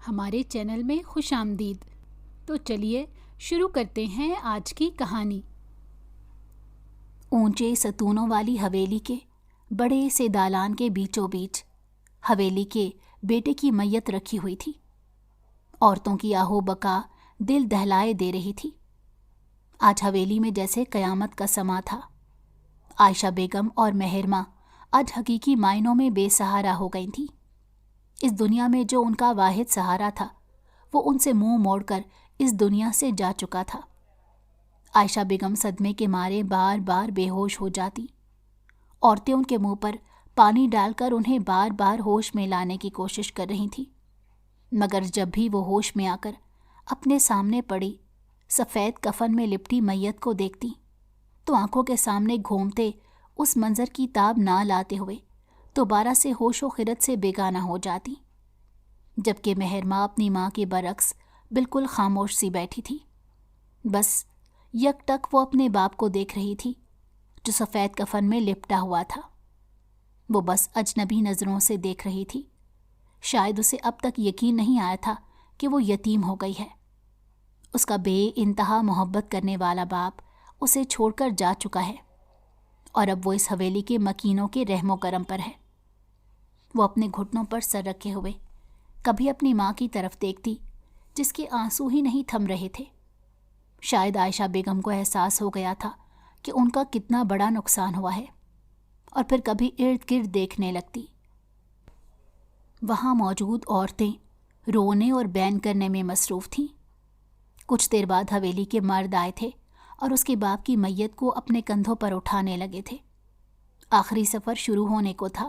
ہمارے چینل میں خوش آمدید۔ تو چلیے شروع کرتے ہیں آج کی کہانی۔ اونچے ستونوں والی حویلی کے بڑے سے دالان کے بیچوں بیچ حویلی کے بیٹے کی میت رکھی ہوئی تھی۔ عورتوں کی آہو بکا دل دہلائے دے رہی تھی۔ آج حویلی میں جیسے قیامت کا سما تھا۔ عائشہ بیگم اور مہر ماں آج حقیقی معنوں میں بے سہارا ہو گئی تھیں۔ اس دنیا میں جو ان کا واحد سہارا تھا وہ ان سے منہ موڑ کر اس دنیا سے جا چکا تھا۔ عائشہ بیگم صدمے کے مارے بار بار بے ہوش ہو جاتی۔ عورتیں ان کے منہ پر پانی ڈال کر انہیں بار بار ہوش میں لانے کی کوشش کر رہی تھیں، مگر جب بھی وہ ہوش میں آ کر اپنے سامنے پڑی سفید کفن میں لپٹی میت کو دیکھتی تو آنکھوں کے سامنے گھومتے اس منظر کی تاب نہ لاتے ہوئے دوبارہ سے ہوش و خرد سے بیگانہ ہو جاتی، جبکہ مہر ماں اپنی ماں کے برعکس بالکل خاموش سی بیٹھی تھی۔ بس یک ٹک وہ اپنے باپ کو دیکھ رہی تھی جو سفید کفن میں لپٹا ہوا تھا۔ وہ بس اجنبی نظروں سے دیکھ رہی تھی۔ شاید اسے اب تک یقین نہیں آیا تھا کہ وہ یتیم ہو گئی ہے۔ اس کا بے انتہا محبت کرنے والا باپ اسے چھوڑ کر جا چکا ہے اور اب وہ اس حویلی کے مکینوں کے رحم و کرم پر ہے۔ وہ اپنے گھٹنوں پر سر رکھے ہوئے کبھی اپنی ماں کی طرف دیکھتی جس کے آنسو ہی نہیں تھم رہے تھے۔ شاید عائشہ بیگم کو احساس ہو گیا تھا کہ ان کا کتنا بڑا نقصان ہوا ہے، اور پھر کبھی ارد گرد دیکھنے لگتی۔ وہاں موجود عورتیں رونے اور بین کرنے میں مصروف تھیں۔ کچھ دیر بعد حویلی کے مرد آئے تھے اور اس کے باپ کی میت کو اپنے کندھوں پر اٹھانے لگے تھے۔ آخری سفر شروع ہونے کو تھا۔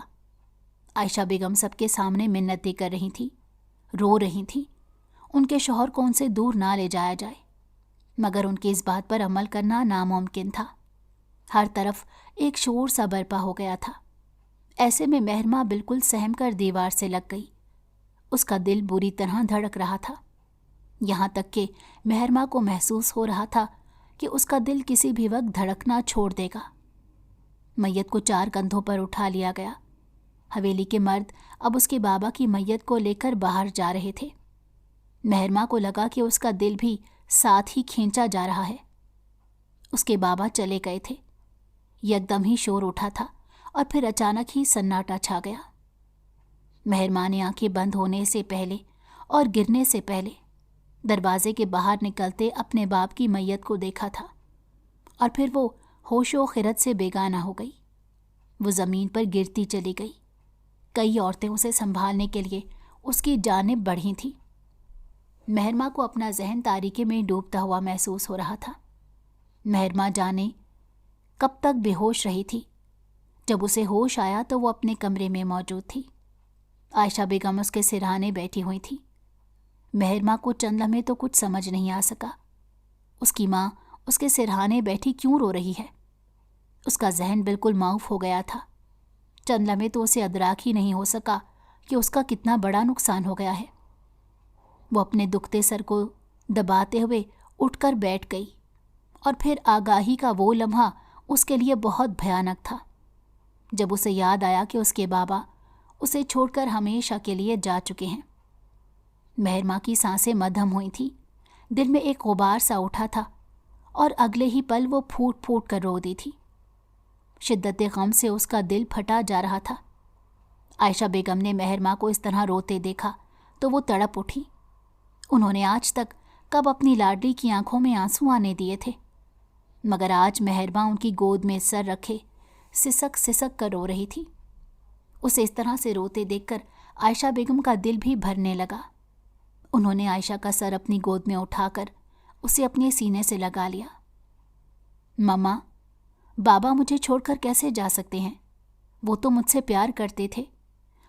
عائشہ بیگم سب کے سامنے منتیں کر رہی تھی، رو رہی تھیں ان کے شوہر کو ان سے دور نہ لے جایا جائے، مگر ان کی اس بات پر عمل کرنا ناممکن تھا۔ ہر طرف ایک شور سا برپا ہو گیا تھا۔ ایسے میں مہر ماں بالکل سہم کر دیوار سے لگ گئی۔ اس کا دل بری طرح دھڑک رہا تھا، یہاں تک کہ مہر ماں کو محسوس ہو رہا تھا کہ اس کا دل کسی بھی وقت دھڑکنا چھوڑ دے گا۔ میت کو 4 کندھوں پر اٹھا لیا گیا۔ حویلی کے مرد اب اس کے بابا کی میت کو لے کر باہر جا رہے تھے۔ مہر ماں کو لگا کہ اس کا دل بھی ساتھ ہی کھینچا جا رہا ہے۔ اس کے بابا چلے گئے تھے۔ یکدم ہی شور اٹھا تھا اور پھر اچانک ہی سناٹا چھا گیا۔ مہر ماں نے آنکھیں بند ہونے سے پہلے اور گرنے سے پہلے دروازے کے باہر نکلتے اپنے باپ کی میت کو دیکھا تھا، اور پھر وہ ہوش و خرد سے بیگانہ ہو گئی۔ وہ زمین پر گرتی چلی گئی۔ کئی عورتیں اسے سنبھالنے کے لیے اس کی جانب بڑھی تھیں۔ مہر ماں کو اپنا ذہن تاریکی میں ڈوبتا ہوا محسوس ہو رہا تھا۔ مہر ماں جانے کب تک بے ہوش رہی تھی۔ جب اسے ہوش آیا تو وہ اپنے کمرے میں موجود تھی۔ عائشہ بیگم اس کے سرہانے بیٹھی ہوئی تھی۔ مہر ماں کو چند لمحے تو کچھ سمجھ نہیں آ سکا۔ اس کی ماں اس کے سرہانے بیٹھی کیوں رو رہی ہے؟ اس کا ذہن بالکل معاف ہو گیا تھا۔ چند لمحے تو اسے ادراک ہی نہیں ہو سکا کہ اس کا کتنا بڑا نقصان ہو گیا ہے۔ وہ اپنے دکھتے سر کو دباتے ہوئے اٹھ کر بیٹھ گئی، اور پھر آگاہی کا وہ لمحہ اس کے لیے بہت بھیانک تھا جب اسے یاد آیا کہ اس کے بابا اسے چھوڑ کر ہمیشہ کے لیے جا چکے ہیں۔ مہر ماں کی سانسیں مدھم ہوئی تھیں، دل میں ایک غبار سا اٹھا تھا، اور اگلے ہی پل وہ پھوٹ پھوٹ کر رو دی تھی۔ شدت غم سے اس کا دل پھٹا جا رہا تھا۔ عائشہ بیگم نے مہر ماں کو اس طرح روتے دیکھا تو وہ تڑپ اٹھی۔ انہوں نے آج تک کب اپنی لاڈلی کی آنکھوں میں آنسو آنے دیے تھے، مگر آج مہر ماں ان کی گود میں سر رکھے سسک سسک کر رو رہی تھی۔ اسے اس طرح سے روتے دیکھ کر عائشہ بیگم کا دل بھی بھرنے لگا۔ انہوں نے عائشہ کا سر اپنی گود میں اٹھا کر اسے اپنے سینے سے لگا لیا۔ ماما، بابا مجھے چھوڑ کر کیسے جا سکتے ہیں؟ وہ تو مجھ سے پیار کرتے تھے،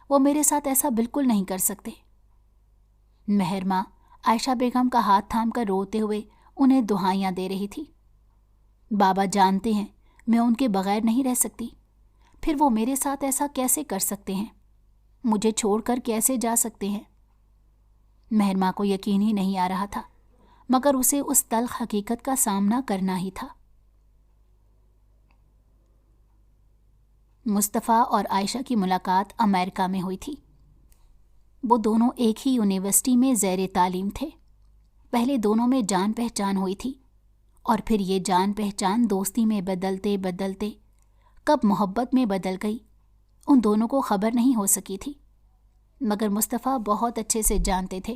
وہ میرے ساتھ ایسا بالکل نہیں کر سکتے۔ مہر ماں عائشہ بیگم کا ہاتھ تھام کر روتے ہوئے انہیں دعائیاں دے رہی تھی۔ بابا جانتے ہیں میں ان کے بغیر نہیں رہ سکتی، پھر وہ میرے ساتھ ایسا کیسے کر سکتے ہیں؟ مجھے چھوڑ کر کیسے جا سکتے ہیں؟ مہر ماں کو یقین ہی نہیں آ رہا تھا، مگر اسے اس تلخ حقیقت کا سامنا کرنا ہی تھا۔ مصطفیٰ اور عائشہ کی ملاقات امریکہ میں ہوئی تھی۔ وہ دونوں ایک ہی یونیورسٹی میں زیر تعلیم تھے۔ پہلے دونوں میں جان پہچان ہوئی تھی اور پھر یہ جان پہچان دوستی میں بدلتے بدلتے کب محبت میں بدل گئی ان دونوں کو خبر نہیں ہو سکی تھی، مگر مصطفیٰ بہت اچھے سے جانتے تھے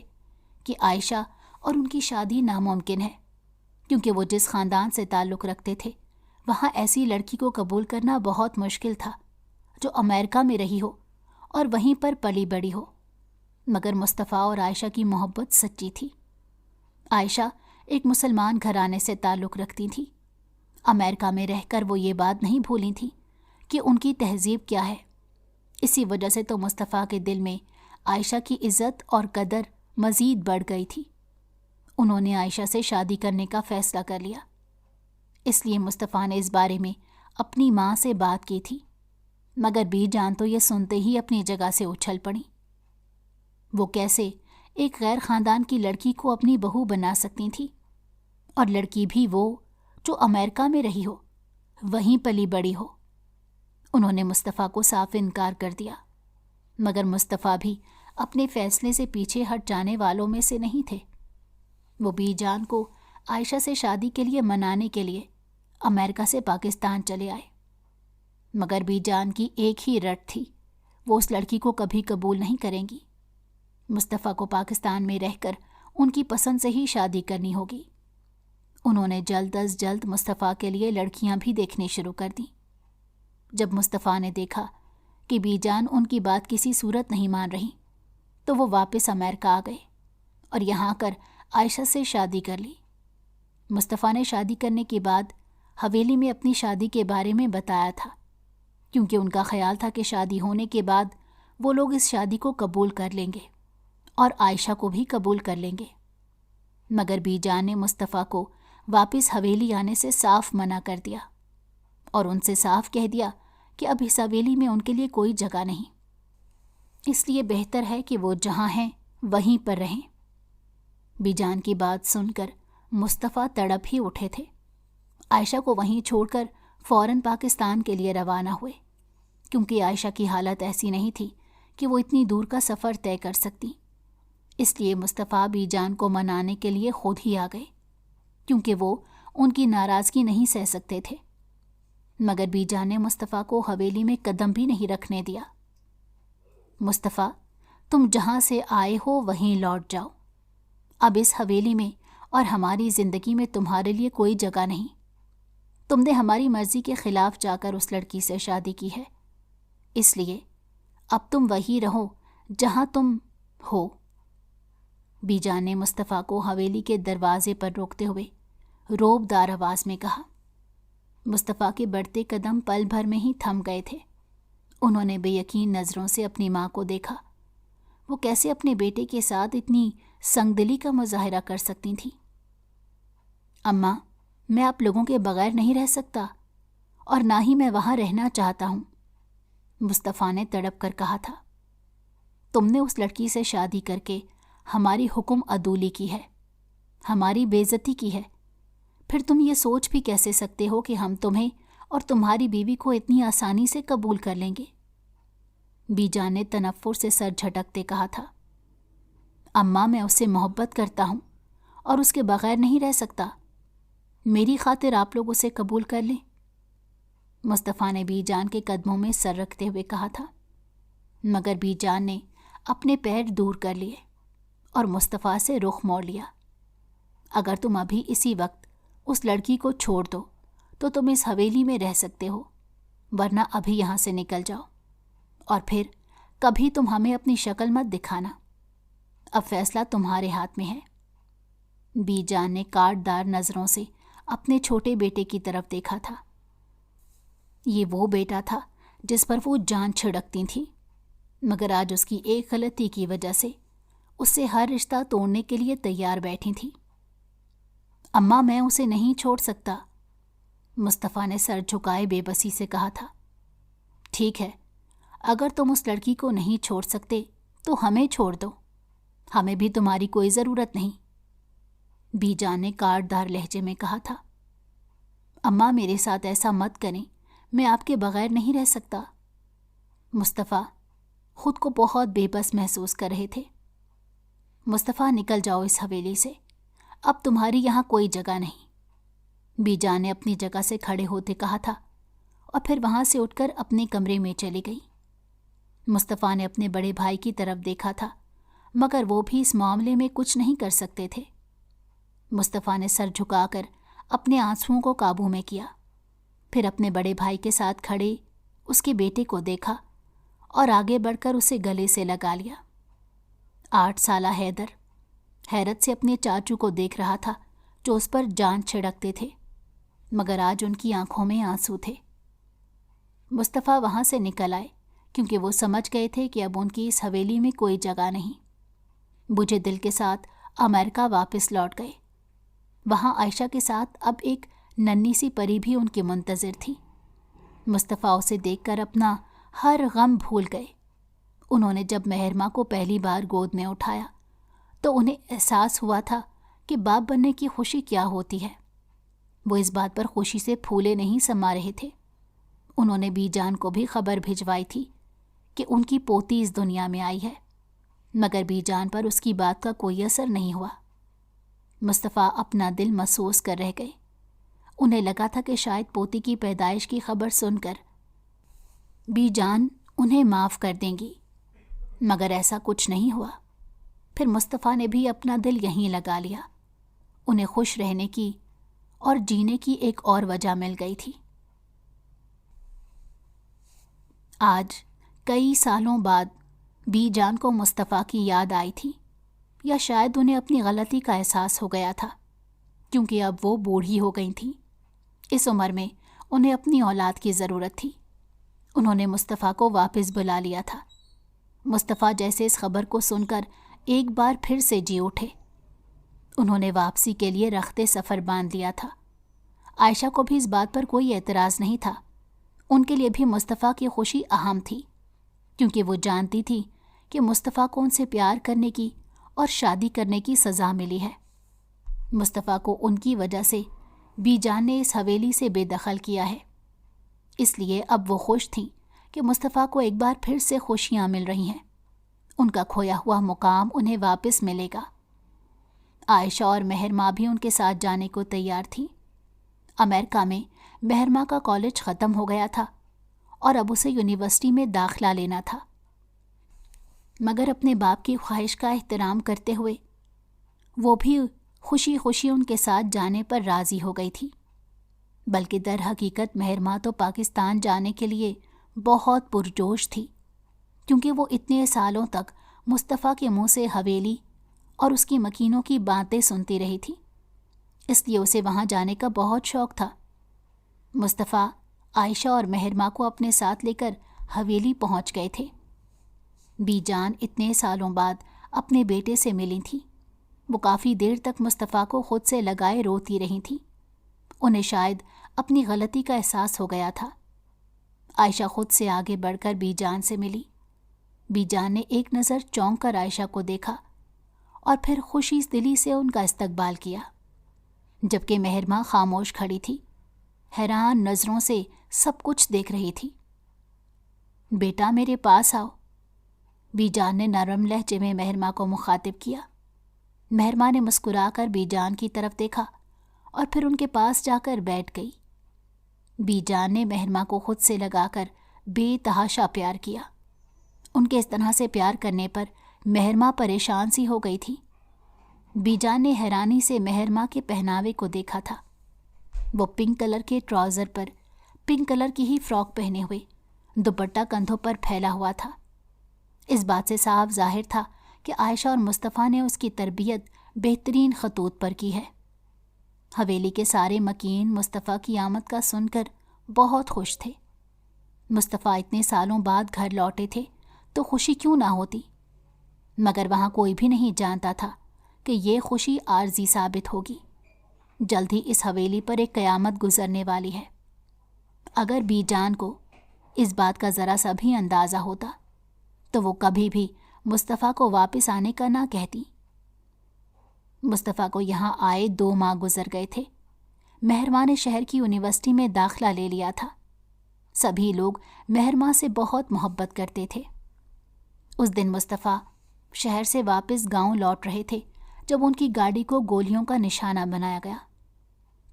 کہ عائشہ اور ان کی شادی ناممکن ہے، کیونکہ وہ جس خاندان سے تعلق رکھتے تھے وہاں ایسی لڑکی کو قبول کرنا بہت مشکل تھا جو امریکہ میں رہی ہو اور وہیں پر پلی بڑی ہو۔ مگر مصطفیٰ اور عائشہ کی محبت سچی تھی۔ عائشہ ایک مسلمان گھرانے سے تعلق رکھتی تھی۔ امریکہ میں رہ کر وہ یہ بات نہیں بھولی تھی کہ ان کی تہذیب کیا ہے۔ اسی وجہ سے تو مصطفیٰ کے دل میں عائشہ کی عزت اور قدر مزید بڑھ گئی تھی۔ انہوں نے عائشہ سے شادی کرنے کا فیصلہ کر لیا۔ اس لیے مصطفیٰ نے اس بارے میں اپنی ماں سے بات کی تھی، مگر بی جان تو یہ سنتے ہی اپنی جگہ سے اچھل پڑی۔ وہ کیسے ایک غیر خاندان کی لڑکی کو اپنی بہو بنا سکتی تھی، اور لڑکی بھی وہ جو امریکہ میں رہی ہو، وہیں پلی بڑی ہو۔ انہوں نے مصطفیٰ کو صاف انکار کر دیا، مگر مصطفیٰ بھی اپنے فیصلے سے پیچھے ہٹ جانے والوں میں سے نہیں تھے۔ وہ بی جان کو عائشہ سے شادی کے لیے منانے کے لیے امریکہ سے پاکستان چلے آئے، مگر بی جان کی ایک ہی رٹ تھی، وہ اس لڑکی کو کبھی قبول نہیں کریں گی۔ مصطفیٰ کو پاکستان میں رہ کر ان کی پسند سے ہی شادی کرنی ہوگی۔ انہوں نے جلد از جلد مصطفیٰ کے لیے لڑکیاں بھی دیکھنی شروع کر دیں۔ جب مصطفیٰ نے دیکھا کہ بی جان ان کی بات کسی صورت نہیں مان رہی تو وہ واپس امریکہ آ گئے اور یہاں آ کر عائشہ سے شادی کر لی۔ مصطفیٰ نے شادی کرنے کے بعد حویلی میں اپنی شادی کے بارے میں بتایا تھا، کیونکہ ان کا خیال تھا کہ شادی ہونے کے بعد وہ لوگ اس شادی کو قبول کر لیں گے اور عائشہ کو بھی قبول کر لیں گے۔ مگر بی جان نے مصطفیٰ کو واپس حویلی آنے سے صاف منع کر دیا اور ان سے صاف کہہ دیا کہ اب اس حویلی میں ان کے لیے کوئی جگہ نہیں، اس لیے بہتر ہے کہ وہ جہاں ہیں وہیں پر رہیں۔ بی جان کی بات سن کر مصطفیٰ تڑپ ہی اٹھے تھے۔ عائشہ کو وہیں چھوڑ کر فوراً پاکستان کے لیے روانہ ہوئے، کیونکہ عائشہ کی حالت ایسی نہیں تھی کہ وہ اتنی دور کا سفر طے کر سکتی۔ اس لیے مصطفیٰ بی جان کو منانے کے لیے خود ہی آ گئے، کیونکہ وہ ان کی ناراضگی نہیں سہ سکتے تھے۔ مگر بی جان نے مصطفیٰ کو حویلی میں قدم بھی نہیں رکھنے دیا۔ مصطفیٰ، تم جہاں سے آئے ہو وہیں لوٹ جاؤ۔ اب اس حویلی میں اور ہماری زندگی میں تمہارے لیے کوئی جگہ نہیں۔ تم نے ہماری مرضی کے خلاف جا کر اس لڑکی سے شادی کی ہے، اس لیے اب تم وہی رہو جہاں تم ہو۔ بی جان نے مصطفیٰ کو حویلی کے دروازے پر روکتے ہوئے روب دار آواز میں کہا۔ مصطفیٰ کے بڑھتے قدم پل بھر میں ہی تھم گئے تھے۔ انہوں نے بے یقین نظروں سے اپنی ماں کو دیکھا۔ وہ کیسے اپنے بیٹے کے ساتھ اتنی سنگ دلی کا مظاہرہ کر سکتی تھیں؟ اماں، میں آپ لوگوں کے بغیر نہیں رہ سکتا، اور نہ ہی میں وہاں رہنا چاہتا ہوں، مصطفیٰ نے تڑپ کر کہا تھا۔ تم نے اس لڑکی سے شادی کر کے ہماری حکم عدولی کی ہے، ہماری بے عزتی کی ہے، پھر تم یہ سوچ بھی کیسے سکتے ہو کہ ہم تمہیں اور تمہاری بیوی کو اتنی آسانی سے قبول کر لیں گے؟ بی جان نے تنفر سے سر جھٹکتے کہا تھا۔ اماں، میں اس سے محبت کرتا ہوں اور اس کے بغیر نہیں رہ سکتا، میری خاطر آپ لوگ اسے قبول کر لیں، مصطفیٰ نے بی جان کے قدموں میں سر رکھتے ہوئے کہا تھا۔ مگر بی جان نے اپنے پیر دور کر لیے اور مصطفیٰ سے رخ موڑ لیا۔ اگر تم ابھی اسی وقت اس لڑکی کو چھوڑ دو تو تم اس حویلی میں رہ سکتے ہو، ورنہ ابھی یہاں سے نکل جاؤ، اور پھر کبھی تم ہمیں اپنی شکل مت دکھانا، اب فیصلہ تمہارے ہاتھ میں ہے۔ بی جان نے کاٹ دار نظروں سے اپنے چھوٹے بیٹے کی طرف دیکھا تھا۔ یہ وہ بیٹا تھا جس پر وہ جان چھڑکتی تھی، مگر آج اس کی ایک غلطی کی وجہ سے اس سے ہر رشتہ توڑنے کے لیے تیار بیٹھی تھی۔ اماں، میں اسے نہیں چھوڑ سکتا، مصطفیٰ نے سر جھکائے بے بسی سے کہا تھا۔ ٹھیک ہے، اگر تم اس لڑکی کو نہیں چھوڑ سکتے تو ہمیں چھوڑ دو، ہمیں بھی تمہاری کوئی ضرورت نہیں، بی جان نے کاٹ دار لہجے میں کہا تھا۔ اماں، میرے ساتھ ایسا مت کریں، میں آپ کے بغیر نہیں رہ سکتا۔ مصطفیٰ، خود کو بہت بے بس محسوس کر رہے تھے۔ مصطفیٰ نکل جاؤ اس حویلی سے، اب تمہاری یہاں کوئی جگہ نہیں، بی جان نے اپنی جگہ سے کھڑے ہوتے کہا تھا، اور پھر وہاں سے اٹھ کر اپنے کمرے میں چلی گئی۔ مصطفیٰ نے اپنے بڑے بھائی کی طرف دیکھا تھا، مگر وہ بھی اس معاملے میں کچھ نہیں کر سکتے تھے۔ مصطفیٰ نے سر جھکا کر اپنے آنسوؤں کو قابو میں کیا، پھر اپنے بڑے بھائی کے ساتھ کھڑے اس کے بیٹے کو دیکھا اور آگے بڑھ کر اسے گلے سے لگا لیا۔ 8 سالہ حیدر حیرت سے اپنے چاچو کو دیکھ رہا تھا جو اس پر جان چھڑکتے تھے، مگر آج ان کی آنکھوں میں آنسو تھے۔ مصطفیٰ وہاں سے نکل آئے کیونکہ وہ سمجھ گئے تھے کہ اب ان کی اس حویلی میں کوئی جگہ نہیں۔ بجھے دل کے ساتھ امریکہ واپس لوٹ گئے۔ وہاں عائشہ کے ساتھ اب ایک ننھی سی پری بھی ان کے منتظر تھی۔ مصطفیٰ اسے دیکھ کر اپنا ہر غم بھول گئے۔ انہوں نے جب مہرماں کو پہلی بار گود میں اٹھایا تو انہیں احساس ہوا تھا کہ باپ بننے کی خوشی کیا ہوتی ہے۔ وہ اس بات پر خوشی سے پھولے نہیں سما رہے تھے۔ انہوں نے بی جان کو بھی خبر بھجوائی تھی کہ ان کی پوتی اس دنیا میں آئی ہے، مگر بی جان پر اس کی بات کا کوئی اثر نہیں ہوا۔ مصطفیٰ اپنا دل محسوس کر رہ گئے۔ انہیں لگا تھا کہ شاید پوتی کی پیدائش کی خبر سن کر بی جان انہیں معاف کر دیں گی، مگر ایسا کچھ نہیں ہوا۔ پھر مصطفیٰ نے بھی اپنا دل یہیں لگا لیا۔ انہیں خوش رہنے کی اور جینے کی ایک اور وجہ مل گئی تھی۔ آج کئی سالوں بعد بی جان کو مصطفیٰ کی یاد آئی تھی، یا شاید انہیں اپنی غلطی کا احساس ہو گیا تھا، کیونکہ اب وہ بوڑھی ہو گئی تھیں۔ اس عمر میں انہیں اپنی اولاد کی ضرورت تھی۔ انہوں نے مصطفیٰ کو واپس بلا لیا تھا۔ مصطفیٰ جیسے اس خبر کو سن کر ایک بار پھر سے جی اٹھے۔ انہوں نے واپسی کے لیے رخت سفر باندھ لیا تھا۔ عائشہ کو بھی اس بات پر کوئی اعتراض نہیں تھا۔ ان کے لیے بھی مصطفیٰ کی خوشی اہم تھی، کیونکہ وہ جانتی تھی کہ مصطفیٰ کو ان سے پیار کرنے کی اور شادی کرنے کی سزا ملی ہے۔ مصطفیٰ کو ان کی وجہ سے بی جان نے اس حویلی سے بے دخل کیا ہے، اس لیے اب وہ خوش تھیں کہ مصطفیٰ کو ایک بار پھر سے خوشیاں مل رہی ہیں۔ ان کا کھویا ہوا مقام انہیں واپس ملے گا۔ عائشہ اور مہرماں بھی ان کے ساتھ جانے کو تیار تھیں۔ امریکہ میں مہرماں کا کالج ختم ہو گیا تھا اور اب اسے یونیورسٹی میں داخلہ لینا تھا، مگر اپنے باپ کی خواہش کا احترام کرتے ہوئے وہ بھی خوشی خوشی ان کے ساتھ جانے پر راضی ہو گئی تھی۔ بلکہ در حقیقت مہرماں تو پاکستان جانے کے لیے بہت پرجوش تھی، کیونکہ وہ اتنے سالوں تک مصطفیٰ کے منہ سے حویلی اور اس کی مکینوں کی باتیں سنتی رہی تھی، اس لیے اسے وہاں جانے کا بہت شوق تھا۔ مصطفیٰ عائشہ اور مہرماں کو اپنے ساتھ لے کر حویلی پہنچ گئے تھے۔ بی جان اتنے سالوں بعد اپنے بیٹے سے ملی تھی۔ وہ کافی دیر تک مصطفیٰ کو خود سے لگائے روتی رہی تھی۔ انہیں شاید اپنی غلطی کا احساس ہو گیا تھا۔ عائشہ خود سے آگے بڑھ کر بی جان سے ملی۔ بی جان نے ایک نظر چونک کر عائشہ کو دیکھا اور پھر خوشی دلی سے ان کا استقبال کیا، جبکہ مہرماں خاموش کھڑی تھی، حیران نظروں سے سب کچھ دیکھ رہی تھی۔ بیٹا میرے پاس آؤ، بی جان نے نرم لہجے میں مہرماں کو مخاطب کیا۔ مہرماں نے مسکرا کر بی جان کی طرف دیکھا اور پھر ان کے پاس جا کر بیٹھ گئی۔ بی جان نے مہرماں کو خود سے لگا کر بے تحاشا پیار کیا۔ ان کے اس طرح سے پیار کرنے پر مہرماں پریشان سی ہو گئی تھی۔ بی جان نے حیرانی سے مہرماں کے پہناوے کو دیکھا تھا۔ وہ پنک کلر کے ٹراؤزر پر پنک کلر کی ہی فراک پہنے ہوئے، دوپٹہ کندھوں پر پھیلا ہوا تھا۔ اس بات سے صاف ظاہر تھا کہ عائشہ اور مصطفیٰ نے اس کی تربیت بہترین خطوط پر کی ہے۔ حویلی کے سارے مکین مصطفیٰ کی آمد کا سن کر بہت خوش تھے۔ مصطفیٰ اتنے سالوں بعد گھر لوٹے تھے تو خوشی کیوں نہ ہوتی، مگر وہاں کوئی بھی نہیں جانتا تھا کہ یہ خوشی عارضی ثابت ہوگی۔ جلد ہی اس حویلی پر ایک قیامت گزرنے والی ہے۔ اگر بی جان کو اس بات کا ذرا سا بھی اندازہ ہوتا تو وہ کبھی بھی مصطفیٰ کو واپس آنے کا نہ کہتی۔ مصطفیٰ کو یہاں آئے 2 ماہ گزر گئے تھے۔ مہرماں نے شہر کی یونیورسٹی میں داخلہ لے لیا تھا۔ سبھی لوگ مہرماں سے بہت محبت کرتے تھے۔ اس دن مصطفیٰ شہر سے واپس گاؤں لوٹ رہے تھے جب ان کی گاڑی کو گولیوں کا نشانہ بنایا گیا۔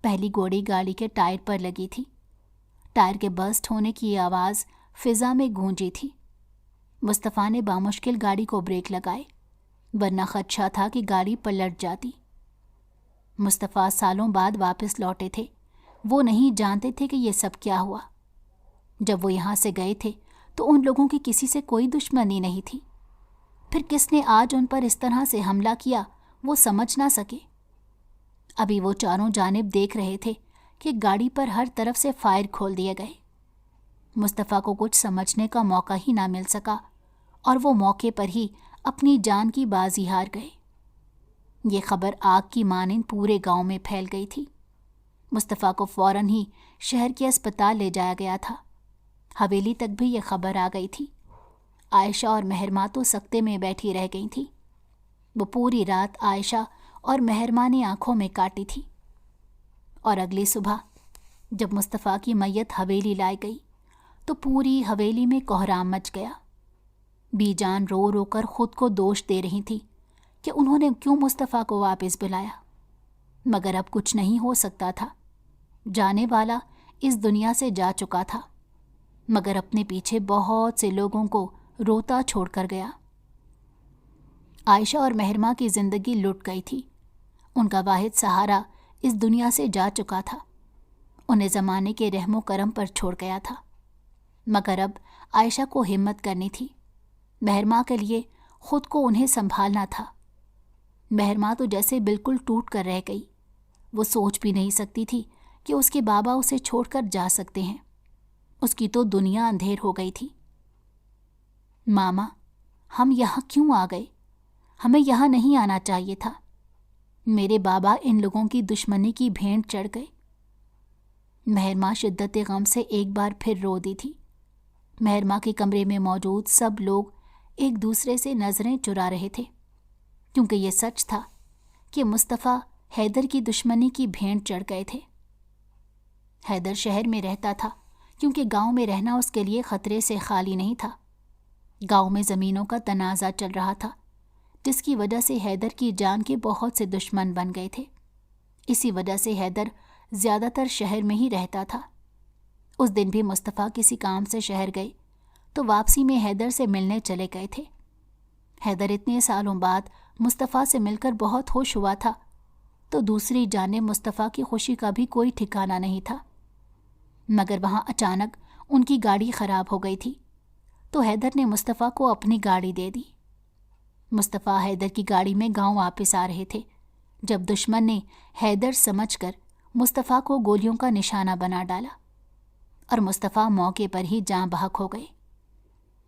پہلی گولی گاڑی کے ٹائر پر لگی تھی۔ ٹائر کے برسٹ ہونے کی آواز فضا میں گونجی تھی۔ مصطفیٰ نے بامشکل گاڑی کو بریک لگائے، ورنہ خدشہ تھا کہ گاڑی پلٹ جاتی۔ مصطفیٰ سالوں بعد واپس لوٹے تھے۔ وہ نہیں جانتے تھے کہ یہ سب کیا ہوا۔ جب وہ یہاں سے گئے تھے تو ان لوگوں کی کسی سے کوئی دشمنی نہیں تھی، پھر کس نے آج ان پر اس طرح سے حملہ کیا وہ سمجھ نہ سکے۔ ابھی وہ چاروں جانب دیکھ رہے تھے کہ گاڑی پر ہر طرف سے فائر کھول دیے گئے۔ مصطفیٰ کو کچھ سمجھنے کا موقع ہی نہ مل سکا اور وہ موقع پر ہی اپنی جان کی بازی ہار گئے۔ یہ خبر آگ کی مانند پورے گاؤں میں پھیل گئی تھی۔ مصطفیٰ کو فوراً ہی شہر کے اسپتال لے جایا گیا تھا۔ حویلی تک بھی یہ خبر آ گئی تھی۔ عائشہ اور مہرماں تو سکتے میں بیٹھی رہ گئی تھیں۔ وہ پوری رات عائشہ اور مہرماں نے آنکھوں میں کاٹی تھی، اور اگلی صبح جب مصطفیٰ کی میت حویلی لائی گئی تو پوری حویلی میں کوہرام مچ گیا۔ بی جان رو رو کر خود کو دوش دے رہی تھی کہ انہوں نے کیوں مصطفیٰ کو واپس بلایا، مگر اب کچھ نہیں ہو سکتا تھا۔ جانے والا اس دنیا سے جا چکا تھا، مگر اپنے پیچھے بہت سے لوگوں کو روتا چھوڑ کر گیا۔ عائشہ اور مہرماں کی زندگی لٹ گئی تھی۔ ان کا واحد سہارا اس دنیا سے جا چکا تھا، انہیں زمانے کے رحم و کرم پر چھوڑ گیا تھا۔ مگر اب عائشہ کو ہمت کرنی تھی۔ مہرماں کے لیے خود کو انہیں سنبھالنا تھا۔ مہرماں تو جیسے بالکل ٹوٹ کر رہ گئی۔ وہ سوچ بھی نہیں سکتی تھی کہ اس کے بابا اسے چھوڑ کر جا سکتے ہیں۔ اس کی تو دنیا اندھیر ہو گئی تھی۔ ماما، ہم یہاں کیوں آ گئے؟ ہمیں یہاں نہیں آنا چاہیے تھا۔ میرے بابا ان لوگوں کی دشمنی کی بھینٹ چڑھ گئے۔ مہرماں شدت غم سے ایک بار پھر رو دی تھی۔ مہرماں کے کمرے میں موجود سب لوگ ایک دوسرے سے نظریں چرا رہے تھے، کیونکہ یہ سچ تھا کہ مصطفیٰ حیدر کی دشمنی کی بھینٹ چڑھ گئے تھے۔ حیدر شہر میں رہتا تھا کیونکہ گاؤں میں رہنا اس کے لیے خطرے سے خالی نہیں تھا۔ گاؤں میں زمینوں کا تنازع چل رہا تھا، جس کی وجہ سے حیدر کی جان کے بہت سے دشمن بن گئے تھے۔ اسی وجہ سے حیدر زیادہ تر شہر میں ہی رہتا تھا۔ اس دن بھی مصطفیٰ کسی کام سے شہر گئے تو واپسی میں حیدر سے ملنے چلے گئے تھے۔ حیدر اتنے سالوں بعد مصطفیٰ سے مل کر بہت خوش ہوا تھا، تو دوسری جانب مصطفیٰ کی خوشی کا بھی کوئی ٹھکانہ نہیں تھا۔ مگر وہاں اچانک ان کی گاڑی خراب ہو گئی تھی، تو حیدر نے مصطفیٰ کو اپنی گاڑی دے دی۔ مصطفیٰ حیدر کی گاڑی میں گاؤں واپس آ رہے تھے جب دشمن نے حیدر سمجھ کر مصطفیٰ کو گولیوں کا نشانہ بنا ڈالا، اور مصطفیٰ موقع پر ہی جاں بحق ہو گئے۔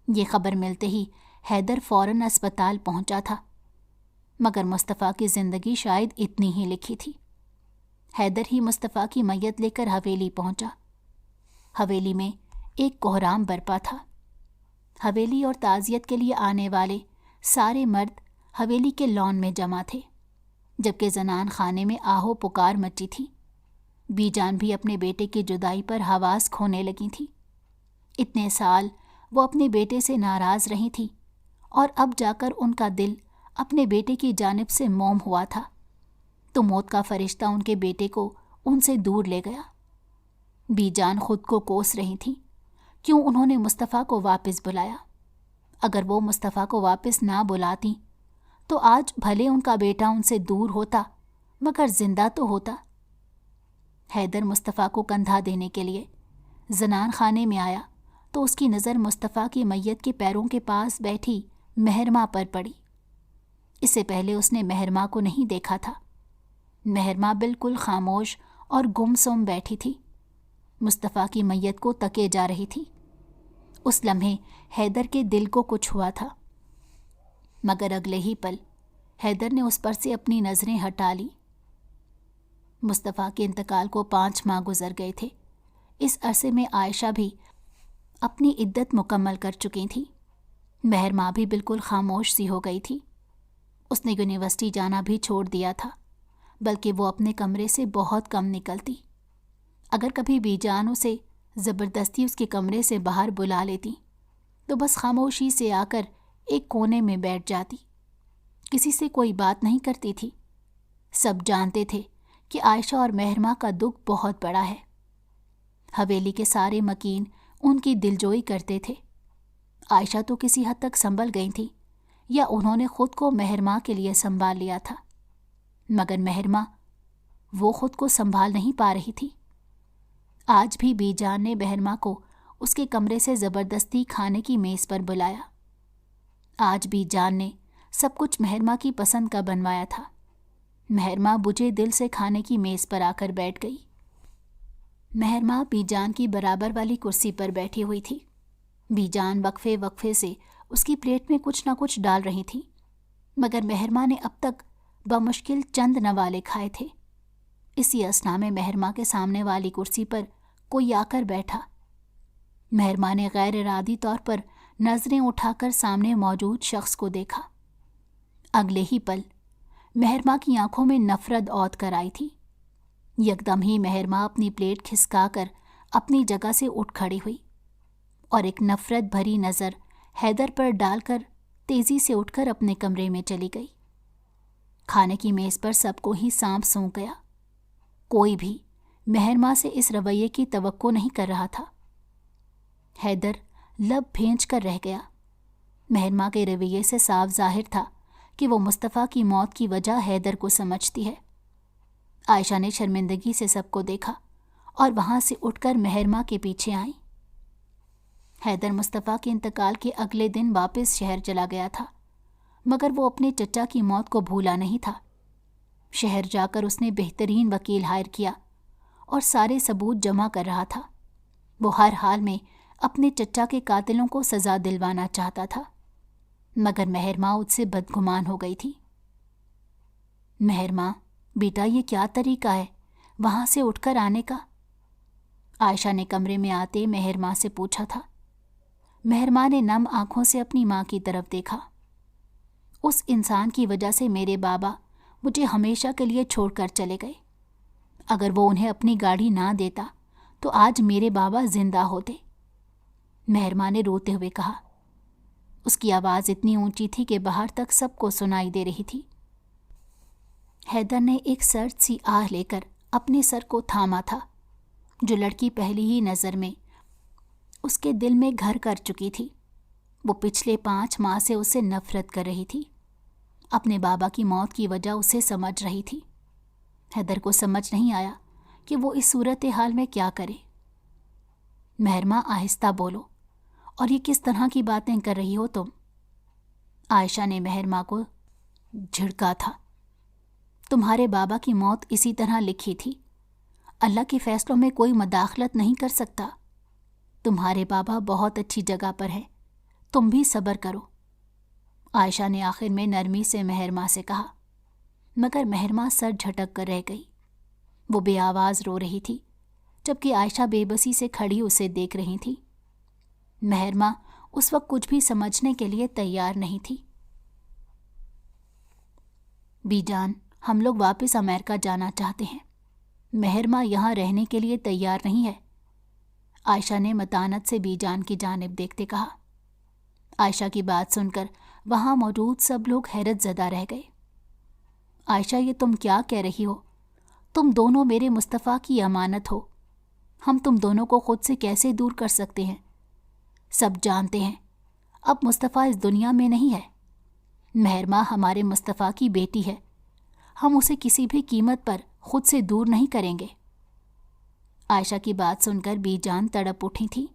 یہ خبر ملتے ہی حیدر فوراً اسپتال پہنچا تھا، مگر مصطفیٰ کی زندگی شاید اتنی ہی لکھی تھی۔ حیدر ہی مصطفیٰ کی میت لے کر حویلی پہنچا۔ حویلی میں ایک کوہرام برپا تھا۔ حویلی اور تعزیت کے لیے آنے والے سارے مرد حویلی کے لان میں جمع تھے، جبکہ زنان خانے میں آہو پکار مچی تھی۔ بی جان بھی اپنے بیٹے کی جدائی پر حواس کھونے لگی تھی۔ اتنے سال وہ اپنے بیٹے سے ناراض رہی تھی، اور اب جا کر ان کا دل اپنے بیٹے کی جانب سے موم ہوا تھا، تو موت کا فرشتہ ان کے بیٹے کو ان سے دور لے گیا۔ بی جان خود کو کوس رہی تھی، کیوں انہوں نے مصطفیٰ کو واپس بلایا؟ اگر وہ مصطفیٰ کو واپس نہ بلاتی تو آج بھلے ان کا بیٹا ان سے دور ہوتا، مگر زندہ تو ہوتا۔ حیدر مصطفیٰ کو کندھا دینے کے لیے زنان خانے میں آیا تو اس کی نظر مصطفیٰ کی میت کے پیروں کے پاس بیٹھی مہرماں پر پڑی۔ اس سے پہلے اس نے مہرماں کو نہیں دیکھا تھا۔ مہرماں بالکل خاموش اور گمسم بیٹھی تھی، مصطفیٰ کی میت کو تکے جا رہی تھی۔ اس لمحے حیدر کے دل کو کچھ ہوا تھا، مگر اگلے ہی پل حیدر نے اس پر سے اپنی نظریں ہٹا لی۔ مصطفیٰ کے انتقال کو 5 ماہ گزر گئے تھے۔ اس عرصے میں عائشہ بھی اپنی عدت مکمل کر چکی تھی۔ مہرماں بھی بالکل خاموش سی ہو گئی تھی۔ اس نے یونیورسٹی جانا بھی چھوڑ دیا تھا، بلکہ وہ اپنے کمرے سے بہت کم نکلتی۔ اگر کبھی بی جان اسے زبردستی اس کے کمرے سے باہر بلا لیتی تو بس خاموشی سے آ کر ایک کونے میں بیٹھ جاتی۔ کسی سے کوئی بات نہیں کرتی تھی۔ سب جانتے تھے کہ عائشہ اور مہرماں کا دکھ بہت بڑا ہے۔ حویلی کے سارے مکین ان کی دلجوئی کرتے تھے۔ عائشہ تو کسی حد تک سنبھل گئی تھی، یا انہوں نے خود کو مہرماں کے لیے سنبھال لیا تھا، مگر مہرماں وہ خود کو سنبھال نہیں پا رہی تھی۔ آج بھی بی جان نے مہرماں کو اس کے کمرے سے زبردستی کھانے کی میز پر بلایا۔ آج بی جان نے سب کچھ مہرماں کی پسند کا بنوایا تھا۔ مہرماں بجھے دل سے کھانے کی میز پر آ کر بیٹھ گئی۔ مہرماں بی جان کی برابر والی کرسی پر بیٹھی ہوئی تھی۔ بی جان وقفے وقفے سے اس کی پلیٹ میں کچھ نہ کچھ ڈال رہی تھی، مگر مہرماں نے اب تک بمشکل چند نوالے کھائے تھے۔ اسی اثنا میں مہرماں کے سامنے والی کرسی پر کوئی آ کر بیٹھا۔ مہرماں نے غیر ارادی طور پر نظریں اٹھا کر سامنے موجود شخص کو دیکھا۔ اگلے ہی پل مہرماں کی آنکھوں میں نفرت اوت کر آئی تھی۔ یکدم ہی مہرماں اپنی پلیٹ کھسکا کر اپنی جگہ سے اٹھ کھڑی ہوئی اور ایک نفرت بھری نظر حیدر پر ڈال کر تیزی سے اٹھ کر اپنے کمرے میں چلی گئی۔ کھانے کی میز پر سب کو ہی سانپ سونک گیا۔ کوئی بھی مہرماں سے اس رویے کی توقع نہیں کر رہا تھا۔ حیدر لب بھینچ کر رہ گیا۔ مہرماں کے رویے سے صاف ظاہر تھا کہ وہ مصطفیٰ کی موت کی وجہ حیدر کو سمجھتی ہے۔ عائشہ نے شرمندگی سے سب کو دیکھا اور وہاں سے اٹھ کر مہرماں کے پیچھے آئیں۔ حیدر مصطفیٰ کے انتقال کے اگلے دن واپس شہر چلا گیا تھا، مگر وہ اپنے چچا کی موت کو بھولا نہیں تھا۔ شہر جا کر اس نے بہترین وکیل ہائر کیا اور سارے ثبوت جمع کر رہا تھا۔ وہ ہر حال میں اپنے چچا کے قاتلوں کو سزا دلوانا چاہتا تھا، مگر مہرماں اس سے بدگمان ہو گئی تھی۔ مہرماں، بیٹا یہ کیا طریقہ ہے وہاں سے اٹھ کر آنے کا؟ عائشہ نے کمرے میں آتے مہرماں سے پوچھا تھا۔ مہرماں نے نم آنکھوں سے اپنی ماں کی طرف دیکھا۔ اس انسان کی وجہ سے میرے بابا مجھے ہمیشہ کے لیے چھوڑ کر چلے گئے۔ اگر وہ انہیں اپنی گاڑی نہ دیتا تو آج میرے بابا زندہ ہوتے، مہرماں نے روتے ہوئے کہا۔ اس کی آواز اتنی اونچی تھی کہ باہر تک سب کو سنائی دے رہی تھی۔ حیدر نے ایک سرد سی آہ لے کر اپنے سر کو تھاما تھا، جو لڑکی پہلی ہی نظر میں اس کے دل میں گھر کر چکی تھی۔ وہ پچھلے 5 ماہ سے اسے نفرت کر رہی تھی، اپنے بابا کی موت کی وجہ اسے سمجھ رہی تھی۔ حیدر کو سمجھ نہیں آیا کہ وہ اس صورتحال میں کیا کرے۔ مہرماں آہستہ بولو، اور یہ کس طرح کی باتیں کر رہی ہو تم؟ عائشہ نے مہرماں کو جھڑکا تھا۔ تمہارے بابا کی موت اسی طرح لکھی تھی۔ اللہ کے فیصلوں میں کوئی مداخلت نہیں کر سکتا۔ تمہارے بابا بہت اچھی جگہ پر ہیں، تم بھی صبر کرو۔ عائشہ نے آخر میں نرمی سے مہرماں سے کہا، مگر مہرماں سر جھٹک کر رہ گئی۔ وہ بے آواز رو رہی تھی، جبکہ عائشہ بے بسی سے کھڑی اسے دیکھ رہی تھی۔ مہرماں اس وقت کچھ بھی سمجھنے کے لیے تیار نہیں تھی۔ بی جان، ہم لوگ واپس امریکہ جانا چاہتے ہیں۔ مہرماں یہاں رہنے کے لیے تیار نہیں ہے، عائشہ نے متانت سے بی جان کی جانب دیکھتے کہا۔ عائشہ کی بات سن کر وہاں موجود سب لوگ حیرت زدہ رہ گئے۔ عائشہ، یہ تم کیا کہہ رہی ہو؟ تم دونوں میرے مصطفیٰ کی امانت ہو، ہم تم دونوں کو خود سے کیسے دور کر سکتے ہیں؟ سب جانتے ہیں اب مصطفیٰ اس دنیا میں نہیں ہے۔ مہرماں ہمارے مصطفیٰ کی بیٹی ہے، ہم اسے کسی بھی قیمت پر خود سے دور نہیں کریں گے۔ عائشہ کی بات سن کر بی جان تڑپ اٹھی تھی۔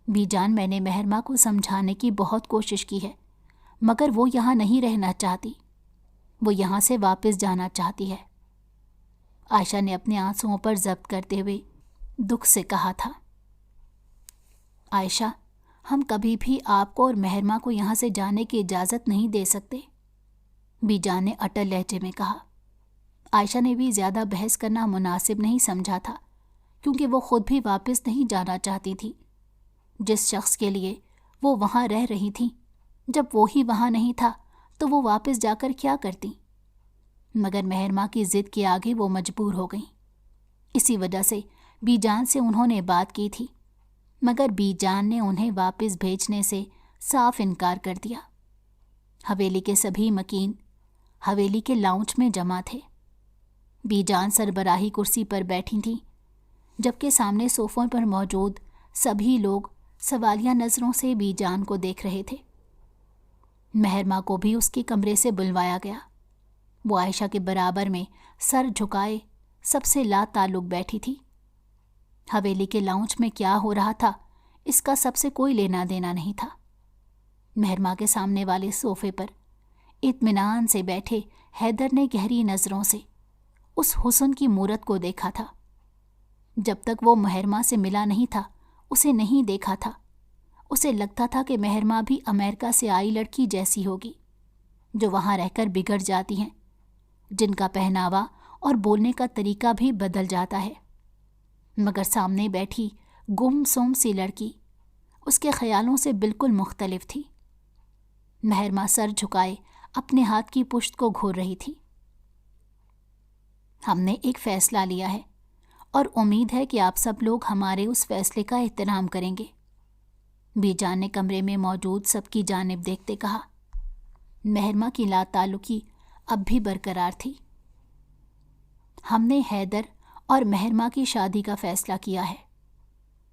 بی جان، میں نے مہرماں کو سمجھانے کی بہت کوشش کی ہے، مگر وہ یہاں نہیں رہنا چاہتی، وہ یہاں سے واپس جانا چاہتی ہے۔ عائشہ نے اپنے آنسوؤں پر ضبط کرتے ہوئے دکھ سے کہا تھا۔ عائشہ، ہم کبھی بھی آپ کو اور مہرماں کو یہاں سے جانے کی اجازت نہیں دے سکتے، بی جان نے اٹل لہجے میں کہا۔ عائشہ نے بھی زیادہ بحث کرنا مناسب نہیں سمجھا تھا، کیونکہ وہ خود بھی واپس نہیں جانا چاہتی تھی۔ جس شخص کے لیے وہ وہاں رہ رہی تھی، جب وہی وہاں نہیں تھا تو وہ واپس جا کر کیا کرتی؟ مگر مہرماں کی ضد کے آگے وہ مجبور ہو گئیں۔ اسی وجہ سے بی جان سے انہوں نے بات کی تھی، مگر بی جان نے انہیں واپس بھیجنے سے صاف انکار کر دیا۔ حویلی کے سبھی مکین حویلی کے لاؤنج میں جمع تھے۔ بی جان سربراہی کرسی پر بیٹھی تھیں، جبکہ سامنے صوفوں پر موجود سبھی لوگ سوالیہ نظروں سے بی جان کو دیکھ رہے تھے۔ مہرماں کو بھی اس کے کمرے سے بلوایا گیا۔ وہ عائشہ کے برابر میں سر جھکائے سب سے لا تعلق بیٹھی تھی۔ حویلی کے لاؤنج میں کیا ہو رہا تھا اس کا سب سے کوئی لینا دینا نہیں تھا۔ مہرماں کے سامنے والے صوفے پر اطمینان سے بیٹھے حیدر نے گہری نظروں سے اس حسن کی مورت کو دیکھا تھا۔ جب تک وہ مہرماں سے ملا نہیں تھا اسے نہیں دیکھا تھا۔ اسے لگتا تھا کہ مہرماں بھی امریکہ سے آئی لڑکی جیسی ہوگی، جو وہاں رہ کر بگڑ جاتی ہیں، جن کا پہناوا اور بولنے کا طریقہ بھی بدل جاتا ہے۔ مگر سامنے بیٹھی گم سم سی لڑکی اس کے خیالوں سے بالکل مختلف تھی۔ مہرماں سر جھکائے اپنے ہاتھ کی پشت کو گھور رہی تھی۔ ہم نے ایک فیصلہ لیا ہے اور امید ہے کہ آپ سب لوگ ہمارے اس فیصلے کا احترام کریں گے، بی جان نے کمرے میں موجود سب کی جانب دیکھتے کہا۔ مہرماں کی لا تعلقی اب بھی برقرار تھی۔ ہم نے حیدر اور مہرماں کی شادی کا فیصلہ کیا ہے۔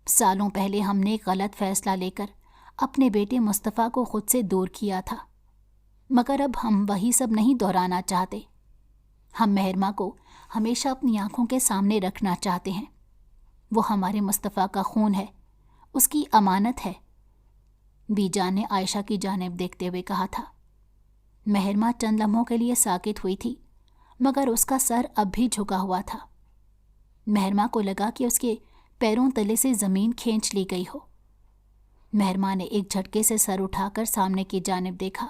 سالوں پہلے ہم نے ایک غلط فیصلہ لے کر اپنے بیٹے مصطفیٰ کو خود سے دور کیا تھا، مگر اب ہم وہی سب نہیں دہرانا چاہتے۔ ہم مہرماں کو ہمیشہ اپنی آنکھوں کے سامنے رکھنا چاہتے ہیں۔ وہ ہمارے مصطفیٰ کا خون ہے، اس کی امانت ہے، بی جان نے عائشہ کی جانب دیکھتے ہوئے کہا تھا۔ مہرماں چند لمحوں کے لیے ساکت ہوئی تھی، مگر اس کا سر اب بھی جھکا ہوا تھا۔ مہرماں کو لگا کہ اس کے پیروں تلے سے زمین کھینچ لی گئی ہو۔ مہرماں نے ایک جھٹکے سے سر اٹھا کر سامنے کی جانب دیکھا۔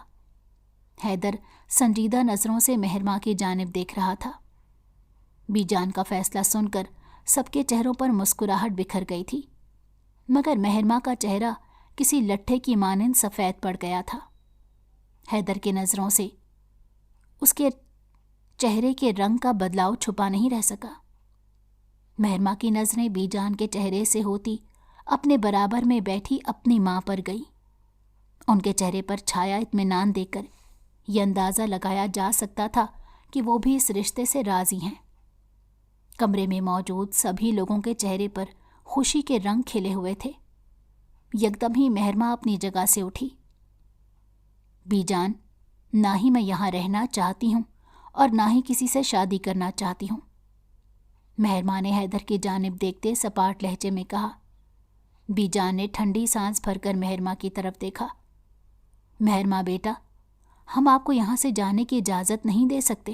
حیدر سنجیدہ نظروں سے مہرماں کی جانب دیکھ رہا تھا۔ بی جان کا فیصلہ سن کر سب کے چہروں پر مسکراہٹ بکھر گئی تھی، مگر مہرماں کا چہرہ کسی لٹھے کی مانند سفید پڑ گیا تھا۔ حیدر کی نظروں سے اس کے چہرے کے رنگ کا بدلاؤ چھپا نہیں رہ سکا۔ مہرماں کی نظریں بی جان کے چہرے سے ہوتی اپنے برابر میں بیٹھی اپنی ماں پر گئی۔ ان کے چہرے پر چھایا اطمینان دیکھ کر یہ اندازہ لگایا جا سکتا تھا کہ وہ بھی اس رشتے سے راضی ہیں۔ کمرے میں موجود سبھی لوگوں کے چہرے پر خوشی کے رنگ کھلے ہوئے تھے۔ یکدم ہی مہرماں اپنی جگہ سے اٹھی۔ بی جان، نہ ہی میں یہاں رہنا چاہتی ہوں اور نہ ہی کسی سے شادی کرنا چاہتی ہوں، مہرماں نے حیدر کی جانب دیکھتے سپاٹ لہجے میں کہا۔ بی جان نے ٹھنڈی سانس بھر کر مہرماں کی طرف دیکھا۔ مہرماں بیٹا، ہم آپ کو یہاں سے جانے کی اجازت نہیں دے سکتے،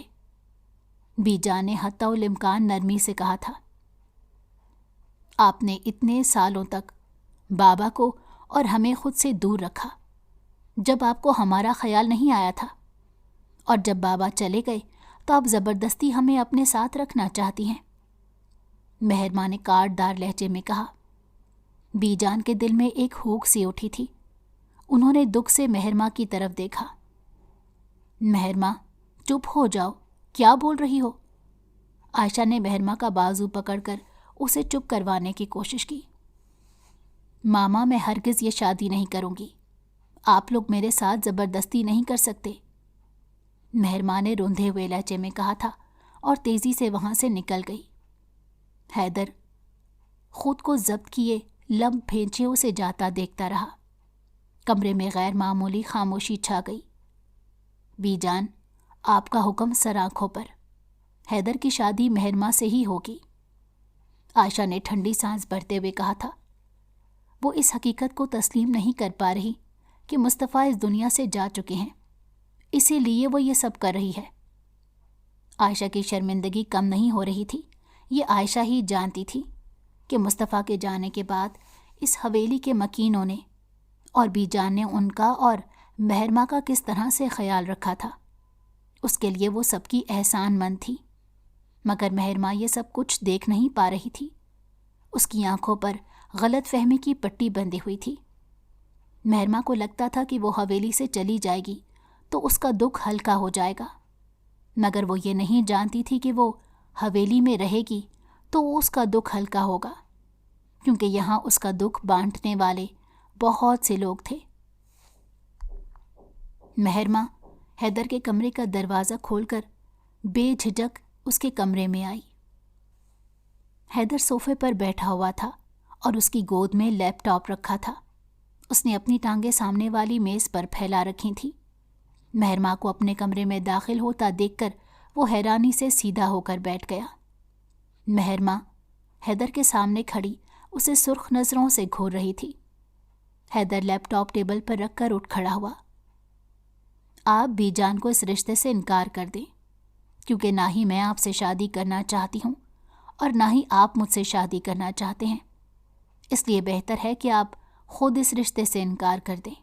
بی جان نے حتی الامکان نرمی سے کہا تھا۔ آپ نے اتنے سالوں تک بابا کو اور ہمیں خود سے دور رکھا، جب آپ کو ہمارا خیال نہیں آیا تھا، اور جب بابا چلے گئے تو آپ زبردستی ہمیں اپنے ساتھ رکھنا چاہتی ہیں، مہرماں نے کاٹ دار لہجے میں کہا۔ بی جان کے دل میں ایک ہوک سی اٹھی تھی۔ انہوں نے دکھ سے مہرماں کی طرف دیکھا۔ مہرماں، چپ ہو جاؤ، کیا بول رہی ہو؟ عائشہ نے مہرماں کا بازو پکڑ کر اسے چپ کروانے کی کوشش کی۔ ماما، میں ہرگز یہ شادی نہیں کروں گی، آپ لوگ میرے ساتھ زبردستی نہیں کر سکتے، مہرماں نے روندھے ہوئے لہجے میں کہا تھا اور تیزی سے وہاں سے نکل گئی۔ حیدر خود کو ضبط کیے لب بھینچے اسے جاتا دیکھتا رہا۔ کمرے میں غیر معمولی خاموشی چھا گئی۔ بی جان، آپ کا حکم سر آنکھوں پر، حیدر کی شادی مہرماں سے ہی ہوگی، عائشہ نے ٹھنڈی سانس بھرتے ہوئے کہا تھا۔ وہ اس حقیقت کو تسلیم نہیں کر پا رہی کہ مصطفیٰ اس دنیا سے جا چکے ہیں، اسی لیے وہ یہ سب کر رہی ہے۔ عائشہ کی شرمندگی کم نہیں ہو رہی تھی۔ یہ عائشہ ہی جانتی تھی کہ مصطفیٰ کے جانے کے بعد اس حویلی کے مکینوں نے اور بی جان نے ان کا اور مہرماں کا کس طرح سے خیال رکھا تھا۔ اس کے لیے وہ سب کی احسان مند تھی، مگر مہرماں یہ سب کچھ دیکھ نہیں پا رہی تھی۔ اس کی آنکھوں پر غلط فہمی کی پٹی بندھی ہوئی تھی۔ مہرماں کو لگتا تھا کہ وہ حویلی سے چلی جائے گی تو اس کا دکھ ہلکا ہو جائے گا، مگر وہ یہ نہیں جانتی تھی کہ وہ حویلی میں رہے گی تو اس کا دکھ ہلکا ہوگا، کیونکہ یہاں اس کا دکھ بانٹنے والے بہت سے لوگ تھے۔ مہرماں حیدر کے کمرے کا دروازہ کھول کر بے جھجک اس کے کمرے میں آئی۔ حیدر صوفے پر بیٹھا ہوا تھا اور اس کی گود میں لیپ ٹاپ رکھا تھا۔ اس نے اپنی ٹانگیں سامنے والی میز پر پھیلا رکھی تھیں۔ مہرماں کو اپنے کمرے میں داخل ہوتا دیکھ کر وہ حیرانی سے سیدھا ہو کر بیٹھ گیا۔ مہرماں حیدر کے سامنے کھڑی اسے سرخ نظروں سے گھور رہی تھی۔ حیدر لیپ ٹاپ ٹیبل پر رکھ کر اٹھ کھڑا ہوا۔ آپ بی جان کو اس رشتے سے انکار کر دیں، کیونکہ نہ ہی میں آپ سے شادی کرنا چاہتی ہوں اور نہ ہی آپ مجھ سے شادی کرنا چاہتے ہیں، اس لیے بہتر ہے کہ آپ خود اس رشتے سے انکار کر دیں۔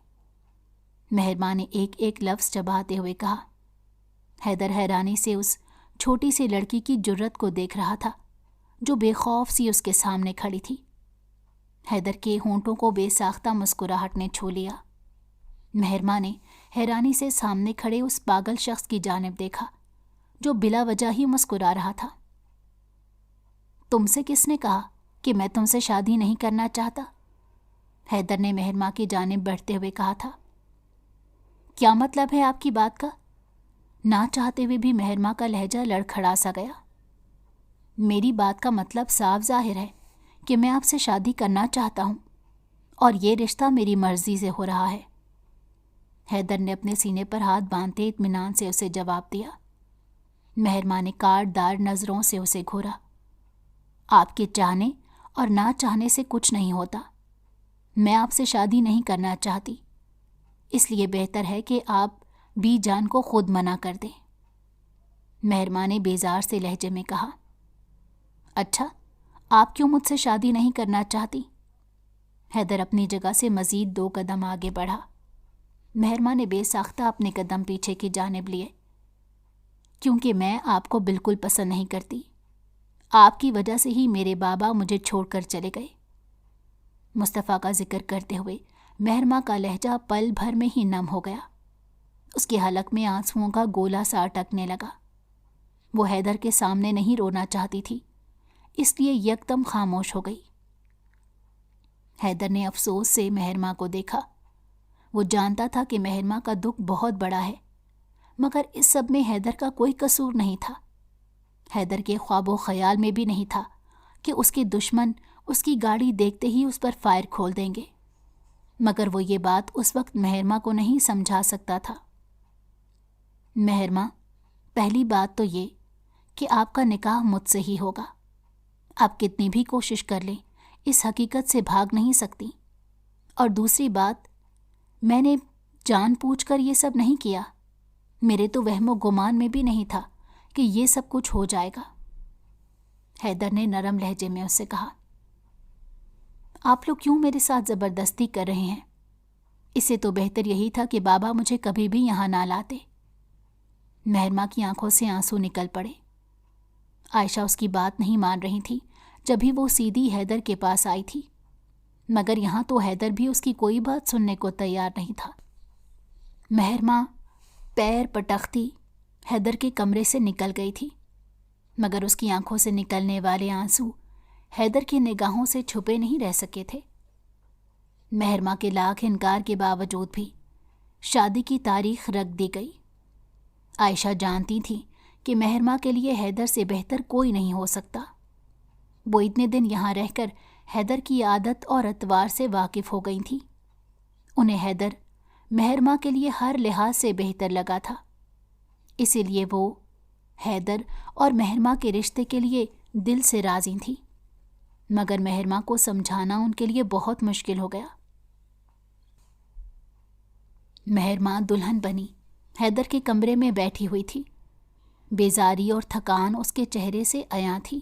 مہرماں نے ایک ایک لفظ چباتے ہوئے کہا۔ حیدر حیرانی سے اس چھوٹی سی لڑکی کی جرت کو دیکھ رہا تھا جو بے خوف سی اس کے سامنے کھڑی تھی۔ حیدر کے ہونٹوں کو بے ساختہ مسکراہٹ نے چھو لیا۔ مہرماں نے حیرانی سے سامنے کھڑے اس پاگل شخص کی جانب دیکھا جو بلا وجہ ہی مسکرا رہا تھا۔ تم سے کس نے کہا کہ میں تم سے شادی نہیں کرنا چاہتا؟ حیدر نے مہرماں کی جانب بڑھتے ہوئے کہا تھا۔ کیا مطلب ہے آپ کی بات کا؟ نہ چاہتے ہوئے بھی مہرماں کا لہجہ لڑکھڑا سا گیا۔ میری بات کا مطلب صاف ظاہر ہے کہ میں آپ سے شادی کرنا چاہتا ہوں اور یہ رشتہ میری مرضی سے ہو رہا ہے۔ حیدر نے اپنے سینے پر ہاتھ باندھتے اطمینان سے اسے جواب دیا۔ مہرماں نے کاٹ دار نظروں سے اسے گھورا۔ آپ کے چاہنے اور نہ چاہنے سے کچھ نہیں ہوتا۔ میں آپ سے شادی نہیں کرنا چاہتی، اس لیے بہتر ہے کہ آپ بی جان کو خود منع کر دیں۔ مہرماں نے بیزار سے لہجے میں کہا۔ اچھا، آپ کیوں مجھ سے شادی نہیں کرنا چاہتی؟ حیدر اپنی جگہ سے مزید 2 قدم آگے بڑھا۔ مہرماں نے بے ساختہ اپنے قدم پیچھے کی جانب لیے۔ کیونکہ میں آپ کو بالکل پسند نہیں کرتی۔ آپ کی وجہ سے ہی میرے بابا مجھے چھوڑ کر چلے گئے۔ مصطفیٰ کا ذکر کرتے ہوئے مہرماں کا لہجہ پل بھر میں ہی نم ہو گیا۔ اس کے حلق میں آنسوؤں کا گولا سا اٹکنے لگا۔ وہ حیدر کے سامنے نہیں رونا چاہتی تھی، اس لیے یکدم خاموش ہو گئی۔ حیدر نے افسوس سے مہرماں کو دیکھا۔ وہ جانتا تھا کہ مہرماں کا دکھ بہت بڑا ہے، مگر اس سب میں حیدر کا کوئی قصور نہیں تھا۔ حیدر کے خواب و خیال میں بھی نہیں تھا کہ اس کے دشمن اس کی گاڑی دیکھتے ہی اس پر فائر کھول دیں گے، مگر وہ یہ بات اس وقت مہرماں کو نہیں سمجھا سکتا تھا۔ مہرماں، پہلی بات تو یہ کہ آپ کا نکاح مجھ سے ہی ہوگا۔ آپ کتنی بھی کوشش کر لیں اس حقیقت سے بھاگ نہیں سکتی۔ اور دوسری بات، میں نے جان پوچھ کر یہ سب نہیں کیا۔ میرے تو وہم و گمان میں بھی نہیں تھا کہ یہ سب کچھ ہو جائے گا۔ حیدر نے نرم لہجے میں اس سے کہا۔ آپ لوگ کیوں میرے ساتھ زبردستی کر رہے ہیں؟ اسے تو بہتر یہی تھا کہ بابا مجھے کبھی بھی یہاں نہ لاتے۔ مہرماں کی آنکھوں سے آنسو نکل پڑے۔ عائشہ اس کی بات نہیں مان رہی تھی جبھی وہ سیدھی حیدر کے پاس آئی تھی، مگر یہاں تو حیدر بھی اس کی کوئی بات سننے کو تیار نہیں تھا۔ مہرماں پیر پٹختی حیدر کے کمرے سے نکل گئی تھی، مگر اس کی آنکھوں سے نکلنے والے آنسو حیدر کی نگاہوں سے چھپے نہیں رہ سکے تھے۔ مہرماں کے لاکھ انکار کے باوجود بھی شادی کی تاریخ رکھ دی گئی۔ عائشہ جانتی تھی کہ مہرماں کے لیے حیدر سے بہتر کوئی نہیں ہو سکتا۔ وہ اتنے دن یہاں رہ کر حیدر کی عادت اور اطوار سے واقف ہو گئی تھی۔ انہیں حیدر مہرماں کے لیے ہر لحاظ سے بہتر لگا تھا، اسی لیے وہ حیدر اور مہرماں کے رشتے کے لیے دل سے راضی تھی، مگر مہرماں کو سمجھانا ان کے لیے بہت مشکل ہو گیا۔ مہرماں دلہن بنی حیدر کے کمرے میں بیٹھی ہوئی تھی۔ بیزاری اور تھکان اس کے چہرے سے عیاں تھی۔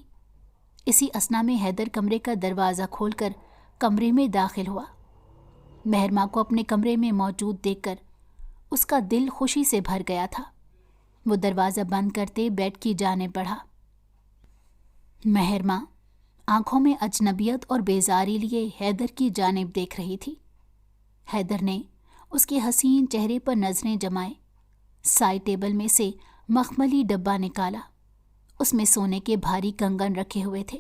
اسی اثنا میں حیدر کمرے کا دروازہ کھول کر کمرے میں داخل ہوا۔ مہرماں کو اپنے کمرے میں موجود دیکھ کر اس کا دل خوشی سے بھر گیا تھا۔ وہ دروازہ بند کرتے بیڈ کی جانب بڑھا۔ مہرماں آنکھوں میں اجنبیت اور بیزاری لیے حیدر کی جانب دیکھ رہی تھی۔ حیدر نے اس کے حسین چہرے پر نظریں جمائے، سائڈ ٹیبل میں سے مخملی ڈبہ نکالا، اس میں سونے کے بھاری کنگن رکھے ہوئے تھے۔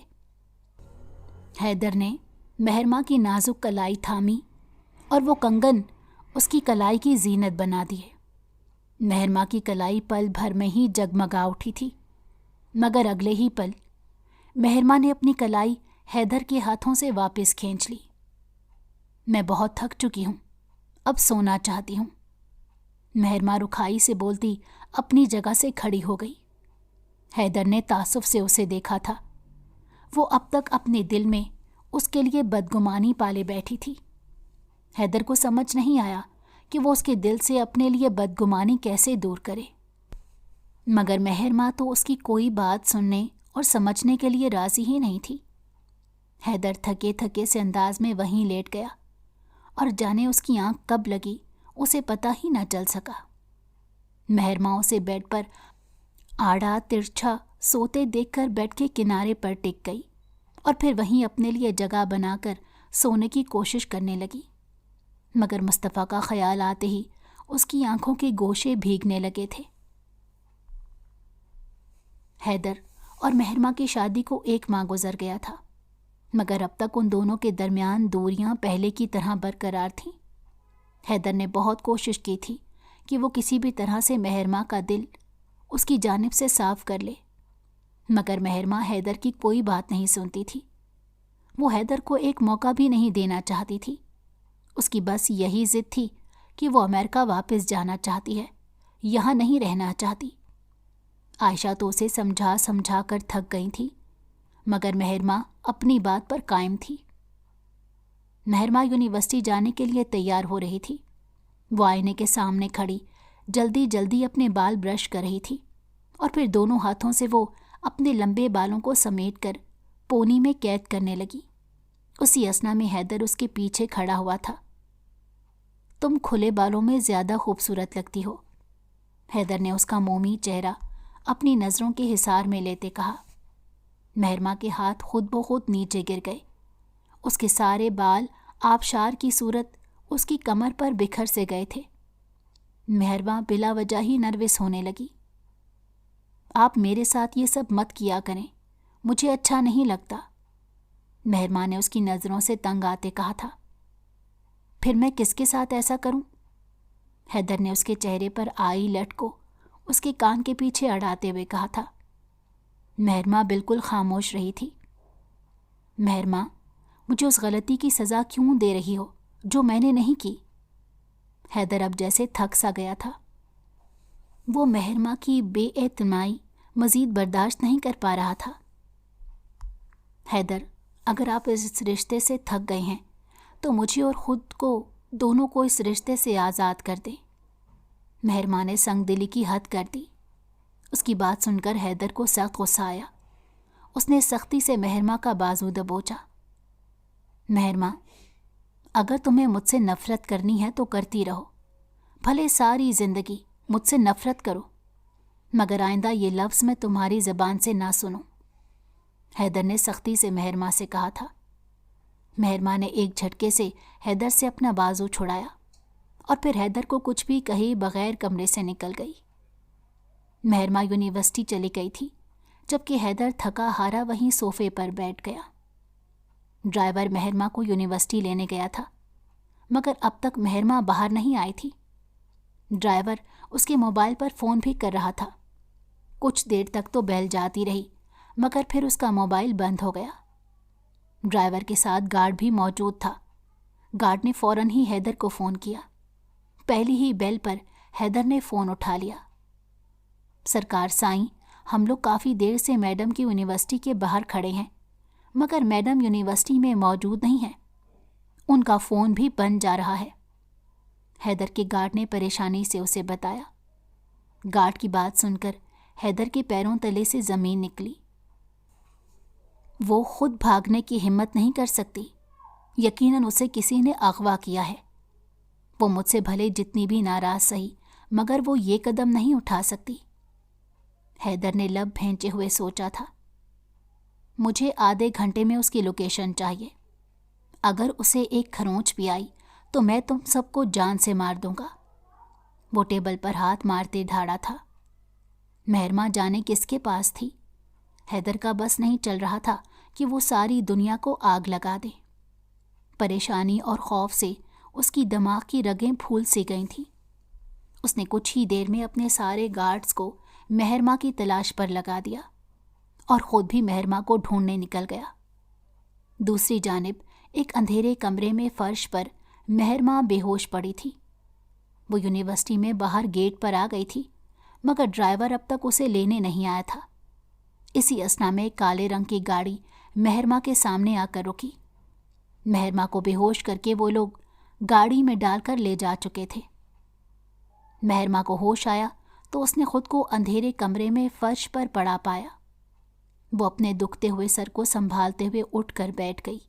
حیدر نے مہرماں کی نازک کلائی تھامی اور وہ کنگن اس کی کلائی کی زینت بنا دیے۔ مہرما کی کلائی پل بھر میں ہی جگمگا اٹھی تھی، مگر اگلے ہی پل مہرما نے اپنی کلائی حیدر کے ہاتھوں سے واپس کھینچ لی۔ میں بہت تھک چکی ہوں، اب سونا چاہتی ہوں، مہرما رکھائی سے بولتی اپنی جگہ سے کھڑی ہو گئی۔ حیدر نے تعصب سے اسے دیکھا تھا۔ وہ اب تک اپنے دل میں اس کے لیے بدگمانی پالے بیٹھی تھی۔ حیدر کو سمجھ نہیں آیا کہ وہ اس کے دل سے اپنے لیے بدگمانی کیسے دور کرے، مگر مہرما تو اس کی کوئی بات سننے اور سمجھنے کے لیے راضی ہی نہیں تھی۔ حیدر تھکے تھکے سے انداز میں وہیں لیٹ گیا، اور جانے اس کی آنکھ کب لگی اسے پتہ ہی نہ چل سکا۔ مہرما اسے بیڈ پر آڑا ترچھا سوتے دیکھ کر بیڈ کے کنارے پر ٹک گئی، اور پھر وہیں اپنے لیے جگہ بنا کر سونے کی کوشش کرنے لگی، مگر مصطفیٰ کا خیال آتے ہی اس کی آنکھوں کے گوشے بھیگنے لگے تھے۔ حیدر اور مہرما کی شادی کو 1 ماہ گزر گیا تھا، مگر اب تک ان دونوں کے درمیان دوریاں پہلے کی طرح برقرار تھیں۔ حیدر نے بہت کوشش کی تھی کہ وہ کسی بھی طرح سے مہرما کا دل اس کی جانب سے صاف کر لے، مگر مہرما حیدر کی کوئی بات نہیں سنتی تھی۔ وہ حیدر کو ایک موقع بھی نہیں دینا چاہتی تھی۔ اس کی بس یہی ضد تھی کہ وہ امریکہ واپس جانا چاہتی ہے، یہاں نہیں رہنا چاہتی۔ عائشہ تو اسے سمجھا سمجھا کر تھک گئی تھی، مگر مہرما اپنی بات پر قائم تھی۔ مہرما یونیورسٹی جانے کے لیے تیار ہو رہی تھی۔ وہ آئینے کے سامنے کھڑی جلدی جلدی اپنے بال برش کر رہی تھی، اور پھر دونوں ہاتھوں سے وہ اپنے لمبے بالوں کو سمیٹ کر پونی میں قید کرنے لگی۔ اسی اثنا میں حیدر اس کے پیچھے کھڑا ہوا تھا۔ تم کھلے بالوں میں زیادہ خوبصورت لگتی ہو، حیدر نے اس کا مومی چہرہ اپنی نظروں کے حصار میں لیتے کہا۔ مہرما کے ہاتھ خود بخود نیچے گر گئے۔ اس کے سارے بال آبشار کی صورت اس کی کمر پر بکھر سے گئے تھے۔ مہرما بلا وجہ ہی نروس ہونے لگی۔ آپ میرے ساتھ یہ سب مت کیا کریں، مجھے اچھا نہیں لگتا، مہرما نے اس کی نظروں سے تنگ آتے کہا تھا۔ پھر میں کس کے ساتھ ایسا کروں؟ حیدر نے اس کے چہرے پر آئی لٹ کو اس کے کان کے پیچھے اڑاتے ہوئے کہا تھا۔ مہرما بالکل خاموش رہی تھی۔ مہرما، مجھے اس غلطی کی سزا کیوں دے رہی ہو جو میں نے نہیں کی؟ حیدر اب جیسے تھک سا گیا تھا۔ وہ مہرما کی بے اعتنائی مزید برداشت نہیں کر پا رہا تھا۔ حیدر، اگر آپ اس رشتے سے تھک گئے ہیں تو مجھے اور خود کو دونوں کو اس رشتے سے آزاد کر دیں۔ مہرما نے سنگ دلی کی حد کر دی۔ اس کی بات سن کر حیدر کو سخت غصہ آیا۔ اس نے سختی سے مہرما کا بازو دبوچا۔ مہرما، اگر تمہیں مجھ سے نفرت کرنی ہے تو کرتی رہو، بھلے ساری زندگی مجھ سے نفرت کرو، مگر آئندہ یہ لفظ میں تمہاری زبان سے نہ سنوں، حیدر نے سختی سے مہرما سے کہا تھا۔ مہرما نے ایک جھٹکے سے حیدر سے اپنا بازو چھڑایا، اور پھر حیدر کو کچھ بھی کہے بغیر کمرے سے نکل گئی۔ مہرما یونیورسٹی چلی گئی تھی، جبکہ حیدر تھکا ہارا وہیں صوفے پر بیٹھ گیا۔ ڈرائیور مہرما کو یونیورسٹی لینے گیا تھا، مگر اب تک مہرما باہر نہیں آئی تھی۔ ڈرائیور اس کے موبائل پر فون بھی کر رہا تھا۔ کچھ دیر تک تو بیل جاتی رہی، مگر پھر اس کا موبائل بند ہو گیا۔ ڈرائیور کے ساتھ گارڈ بھی موجود تھا۔ گارڈ نے فوراً ہی حیدر کو فون کیا۔ پہلی ہی بیل پر حیدر نے فون اٹھا لیا۔ سرکار سائیں، ہم لوگ کافی دیر سے میڈم کی یونیورسٹی کے باہر کھڑے ہیں، مگر میڈم یونیورسٹی میں موجود نہیں ہیں، ان کا فون بھی بند جا رہا ہے، حیدر کے گارڈ نے پریشانی سے اسے بتایا۔ گارڈ کی بات سن کر حیدر کے پیروں تلے سے زمین نکلی۔ وہ خود بھاگنے کی ہمت نہیں کر سکتی، یقیناً اسے کسی نے اغوا کیا ہے۔ وہ مجھ سے بھلے جتنی بھی ناراض سہی، مگر وہ یہ قدم نہیں اٹھا سکتی۔ حیدر نے لب بھینچے ہوئے سوچا تھا، مجھے آدھے گھنٹے میں اس کی لوکیشن چاہیے۔ اگر اسے ایک کھرونچ بھی آئی تو میں تم سب کو جان سے مار دوں گا۔ وہ ٹیبل پر ہاتھ مارتے ڈھاڑا تھا۔ مہرما جانے کس کے پاس تھی؟ حیدر کا بس نہیں چل رہا تھا کہ وہ ساری دنیا کو آگ لگا دے۔ پریشانی اور خوف سے اس کی دماغ کی رگیں پھول سی گئی تھیں۔ اس نے کچھ ہی دیر میں اپنے سارے گارڈز کو مہرما کی تلاش پر لگا دیا اور خود بھی مہرما کو ڈھونڈنے نکل گیا۔ دوسری جانب ایک اندھیرے کمرے میں فرش پر مہرما بے ہوش پڑی تھی۔ وہ یونیورسٹی میں باہر گیٹ پر آ گئی تھی، مگر ڈرائیور اب تک اسے لینے نہیں آیا تھا۔ اسی اثنا میں ایک کالے رنگ کی گاڑی مہرما کے سامنے آ کر رکی۔ مہرما کو بے ہوش کر کے وہ لوگ گاڑی میں ڈال کر لے جا چکے تھے۔ مہرما کو ہوش آیا تو اس نے خود کو اندھیرے کمرے میں فرش پر پڑا پایا۔ وہ اپنے دکھتے ہوئے سر کو سنبھالتے ہوئے اٹھ کر بیٹھ گئی۔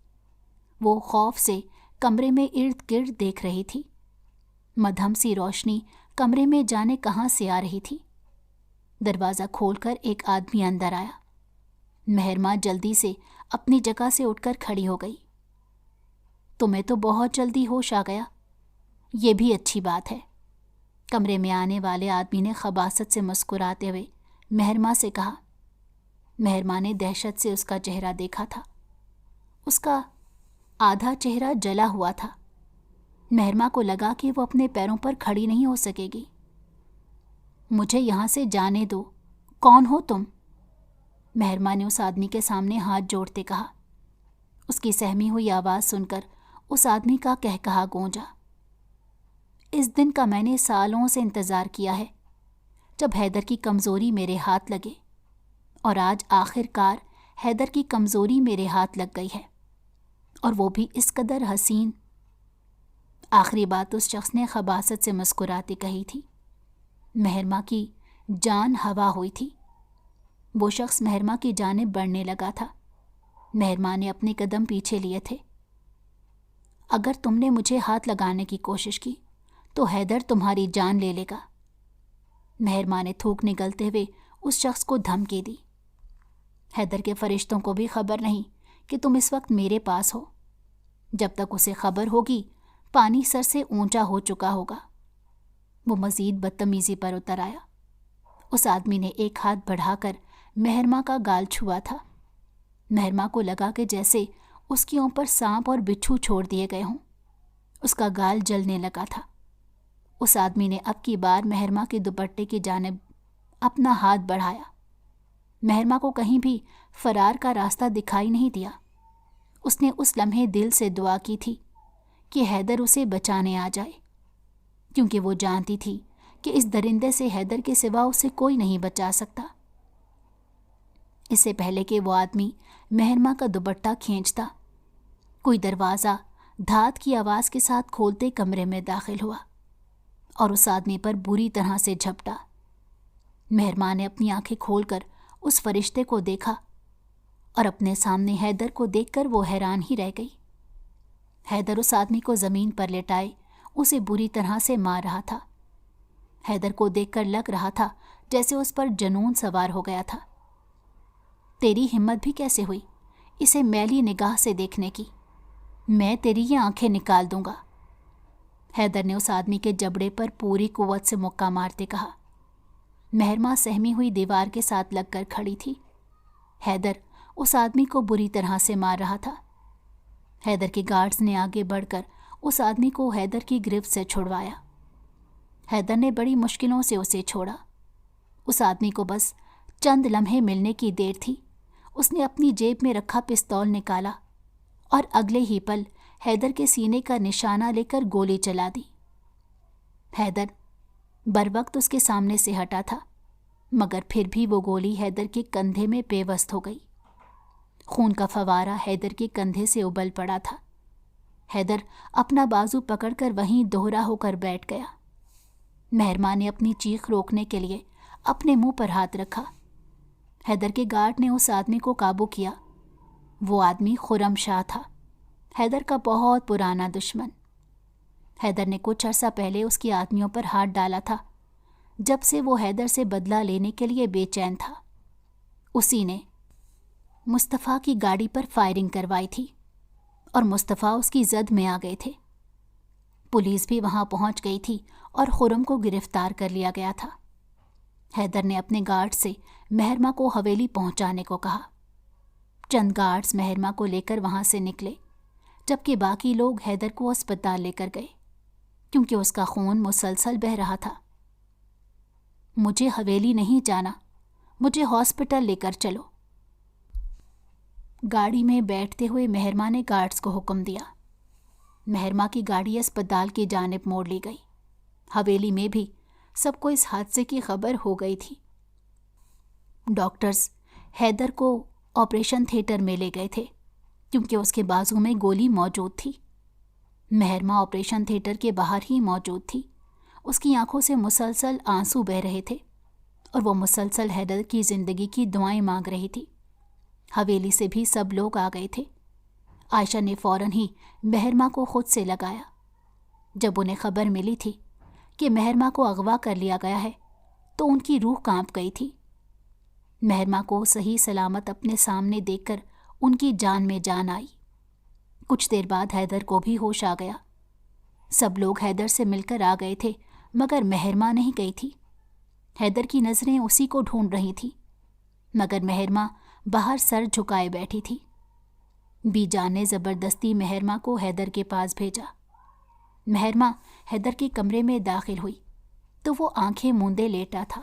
وہ خوف سے کمرے میں ارد گرد دیکھ رہی تھی۔ مدھم سی روشنی کمرے میں جانے کہاں سے آ رہی تھی۔ دروازہ کھول کر ایک آدمی اندر آیا۔ مہرما جلدی سے اپنی جگہ سے اٹھ کر کھڑی ہو گئی۔ تمہیں تو بہت جلدی ہوش آ گیا، یہ بھی اچھی بات ہے، کمرے میں آنے والے آدمی نے خباثت سے مسکراتے ہوئے مہرما سے کہا۔ مہرما نے دہشت سے اس کا چہرہ دیکھا تھا۔ اس کا آدھا چہرہ جلا ہوا تھا۔ مہرما کو لگا کہ وہ اپنے پیروں پر کھڑی نہیں ہو سکے گی۔ مجھے یہاں سے جانے دو، کون ہو تم؟ مہرما نے اس آدمی کے سامنے ہاتھ جوڑتے کہا۔ اس کی سہمی ہوئی آواز سن کر اس آدمی کا کہا گونجا۔ اس دن کا میں نے سالوں سے انتظار کیا ہے، جب حیدر کی کمزوری میرے ہاتھ لگے، اور آج آخر کار حیدر کی کمزوری میرے ہاتھ لگ گئی ہے، اور وہ بھی اس قدر حسین۔ آخری بات اس شخص نے خباثت سے مسکراتی کہی تھی۔ مہرما کی جان ہوا ہوئی تھی۔ وہ شخص مہرما کی جانب بڑھنے لگا تھا۔ مہرما نے اپنے قدم پیچھے لیے تھے۔ اگر تم نے مجھے ہاتھ لگانے کی کوشش کی تو حیدر تمہاری جان لے لے گا۔ مہرما نے تھوک نگلتے ہوئے اس شخص کو دھمکی دی۔ حیدر کے فرشتوں کو بھی خبر نہیں کہ تم اس وقت میرے پاس ہو۔ جب تک اسے خبر ہوگی پانی سر سے اونچا ہو چکا ہوگا۔ وہ مزید بدتمیزی پر اتر آیا۔ اس آدمی نے ایک ہاتھ بڑھا کر مہرما کا گال چھوا تھا۔ مہرما کو لگا کہ جیسے اس کی اوپر سانپ اور بچھو چھوڑ دیے گئے ہوں۔ اس کا گال جلنے لگا تھا۔ اس آدمی نے اب کی بار مہرما کے دوپٹے کی جانب اپنا ہاتھ بڑھایا۔ مہرما کو کہیں بھی فرار کا راستہ دکھائی نہیں دیا۔ اس نے اس لمحے دل سے دعا کی تھی کہ حیدر اسے بچانے آ جائے، کیونکہ وہ جانتی تھی کہ اس درندے سے حیدر کے سوا اسے کوئی نہیں بچا سکتا۔ اس سے پہلے کہ وہ آدمی مہرما کا دوپٹہ کھینچتا، کوئی دروازہ دھات کی آواز کے ساتھ کھولتے کمرے میں داخل ہوا اور اس آدمی پر بری طرح سے جھپٹا۔ مہرما نے اپنی آنکھیں کھول کر اس فرشتے کو دیکھا اور اپنے سامنے حیدر کو دیکھ کر وہ حیران ہی رہ گئی۔ حیدر اس آدمی کو زمین پر لٹائے اسے بری طرح سے مار رہا تھا۔ حیدر کو دیکھ کر لگ رہا تھا جیسے اس پر جنون سوار ہو گیا تھا۔ تیری ہمت بھی کیسے ہوئی اسے میلی نگاہ سے دیکھنے کی؟ میں تیری یہ آنکھیں نکال دوں گا۔ حیدر نے اس آدمی کے جبڑے پر پوری قوت سے مکہ مارتے کہا۔ مہرما سہمی ہوئی دیوار کے ساتھ لگ کر کھڑی تھی۔ حیدر اس آدمی کو بری طرح سے مار رہا تھا۔ حیدر کے گارڈز نے آگے بڑھ کر اس آدمی کو حیدر کی گرفت سے چھڑوایا۔ حیدر نے بڑی مشکلوں سے اسے چھوڑا۔ اس آدمی کو بس چند لمحے ملنے کی دیر تھی۔ اس نے اپنی جیب میں رکھا پستول نکالا اور اگلے ہی پل حیدر کے سینے کا نشانہ لے کر گولی چلا دی۔ حیدر بروقت اس کے سامنے سے ہٹا تھا، مگر پھر بھی وہ گولی حیدر کے کندھے میں پیوست ہو گئی۔ خون کا فوارہ حیدر کے کندھے سے ابل پڑا تھا۔ حیدر اپنا بازو پکڑ کر وہیں دوہرا ہو کر بیٹھ گیا۔ مہرما نے اپنی چیخ روکنے کے لیے اپنے منہ پر ہاتھ رکھا۔ حیدر کے گارڈ نے اس آدمی کو قابو کیا۔ وہ آدمی خرم شاہ تھا، حیدر کا بہت پرانا دشمن۔ حیدر نے کچھ عرصہ پہلے اس کی آدمیوں پر ہاتھ ڈالا تھا، جب سے وہ حیدر سے بدلہ لینے کے لیے بے چین تھا۔ اسی نے مصطفیٰ کی گاڑی پر فائرنگ کروائی تھی اور مصطفیٰ اس کی زد میں آ گئے تھے۔ پولیس بھی وہاں پہنچ گئی تھی اور خرم کو گرفتار کر لیا گیا تھا۔ حیدر نے اپنے گارڈ سے مہرما کو حویلی پہنچانے کو کہا۔ چند گارڈز مہرما کو لے کر وہاں سے نکلے، جبکہ باقی لوگ حیدر کو اسپتال لے کر گئے، کیونکہ اس کا خون مسلسل بہہ رہا تھا۔ مجھے حویلی نہیں جانا، مجھے ہاسپٹل لے کر چلو۔ گاڑی میں بیٹھتے ہوئے مہرما نے گارڈز کو حکم دیا۔ مہرما کی گاڑی اسپتال کی جانب موڑ لی گئی۔ حویلی میں بھی سب کو اس حادثے کی خبر ہو گئی تھی۔ ڈاکٹرز حیدر کو آپریشن تھیٹر میں لے گئے تھے کیونکہ اس کے بازو میں گولی موجود تھی۔ مہرما آپریشن تھیٹر کے باہر ہی موجود تھی۔ اس کی آنکھوں سے مسلسل آنسو بہہ رہے تھے اور وہ مسلسل حیدر کی زندگی کی دعائیں مانگ رہی تھی۔ حویلی سے بھی سب لوگ آ گئے تھے۔ عائشہ نے فوراً ہی مہرما کو خود سے لگایا۔ جب انہیں خبر ملی تھی کہ مہرما کو اغوا کر لیا گیا ہے تو ان کی روح کانپ گئی تھی۔ مہرما کو صحیح سلامت اپنے سامنے دیکھ کر ان کی جان میں جان آئی۔ کچھ دیر بعد حیدر کو بھی ہوش آ گیا۔ سب لوگ حیدر سے مل کر آ گئے تھے مگر مہرما نہیں گئی تھی۔ حیدر کی نظریں اسی کو ڈھونڈ رہی تھیں مگر مہرما باہر سر جھکائے بیٹھی تھی۔ بی جان نے زبردستی مہرما کو حیدر کے پاس بھیجا۔ مہرما حیدر کے کمرے میں داخل ہوئی تو وہ آنکھیں موندے لیٹا تھا۔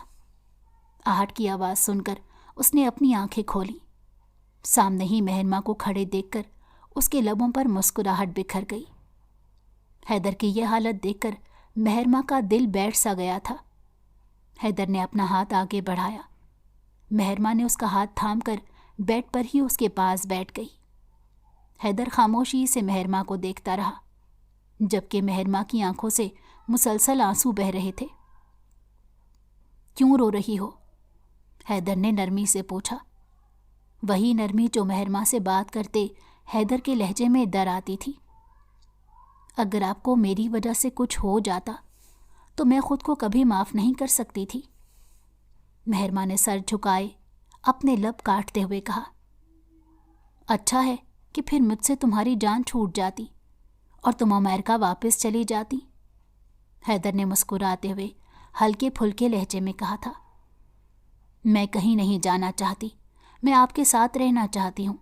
آہٹ کی آواز سن کر اس نے اپنی آنکھیں کھولی۔ سامنے ہی مہرما کو کھڑے دیکھ کر اس کے لبوں پر مسکراہٹ بکھر گئی۔ حیدر کی یہ حالت دیکھ کر مہرما کا دل بیٹھ سا گیا تھا۔ حیدر نے اپنا ہاتھ آگے بڑھایا۔ مہرما نے اس کا ہاتھ تھام کر بیڈ پر ہی اس کے پاس بیٹھ گئی۔ حیدر خاموشی سے مہرما کو دیکھتا رہا جبکہ مہرما کی آنکھوں سے مسلسل آنسو بہہ رہے تھے۔ کیوں رو رہی ہو؟ حیدر نے نرمی سے پوچھا، وہی نرمی جو مہرما سے بات کرتے حیدر کے لہجے میں ڈر آتی تھی۔ اگر آپ کو میری وجہ سے کچھ ہو جاتا تو میں خود کو کبھی معاف نہیں کر سکتی تھی۔ مہرما نے سر جھکائے اپنے لب کاٹتے ہوئے کہا، اچھا ہے کہ پھر مجھ سے تمہاری جان چھوٹ جاتی اور تم امریکہ واپس چلی جاتی۔ حیدر نے مسکراتے ہوئے ہلکے پھلکے لہجے میں کہا تھا، میں کہیں نہیں جانا چاہتی، میں آپ کے ساتھ رہنا چاہتی ہوں۔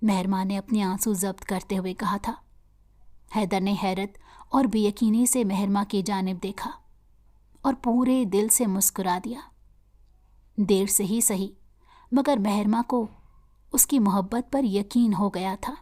مہرما نے اپنے آنسو ضبط کرتے ہوئے کہا تھا۔ حیدر نے حیرت اور بے یقینی سے مہرما کی جانب دیکھا اور پورے دل سے مسکرا دیا۔ دیر سے ہی صحیح مگر مہرما کو اس کی محبت پر یقین ہو گیا تھا۔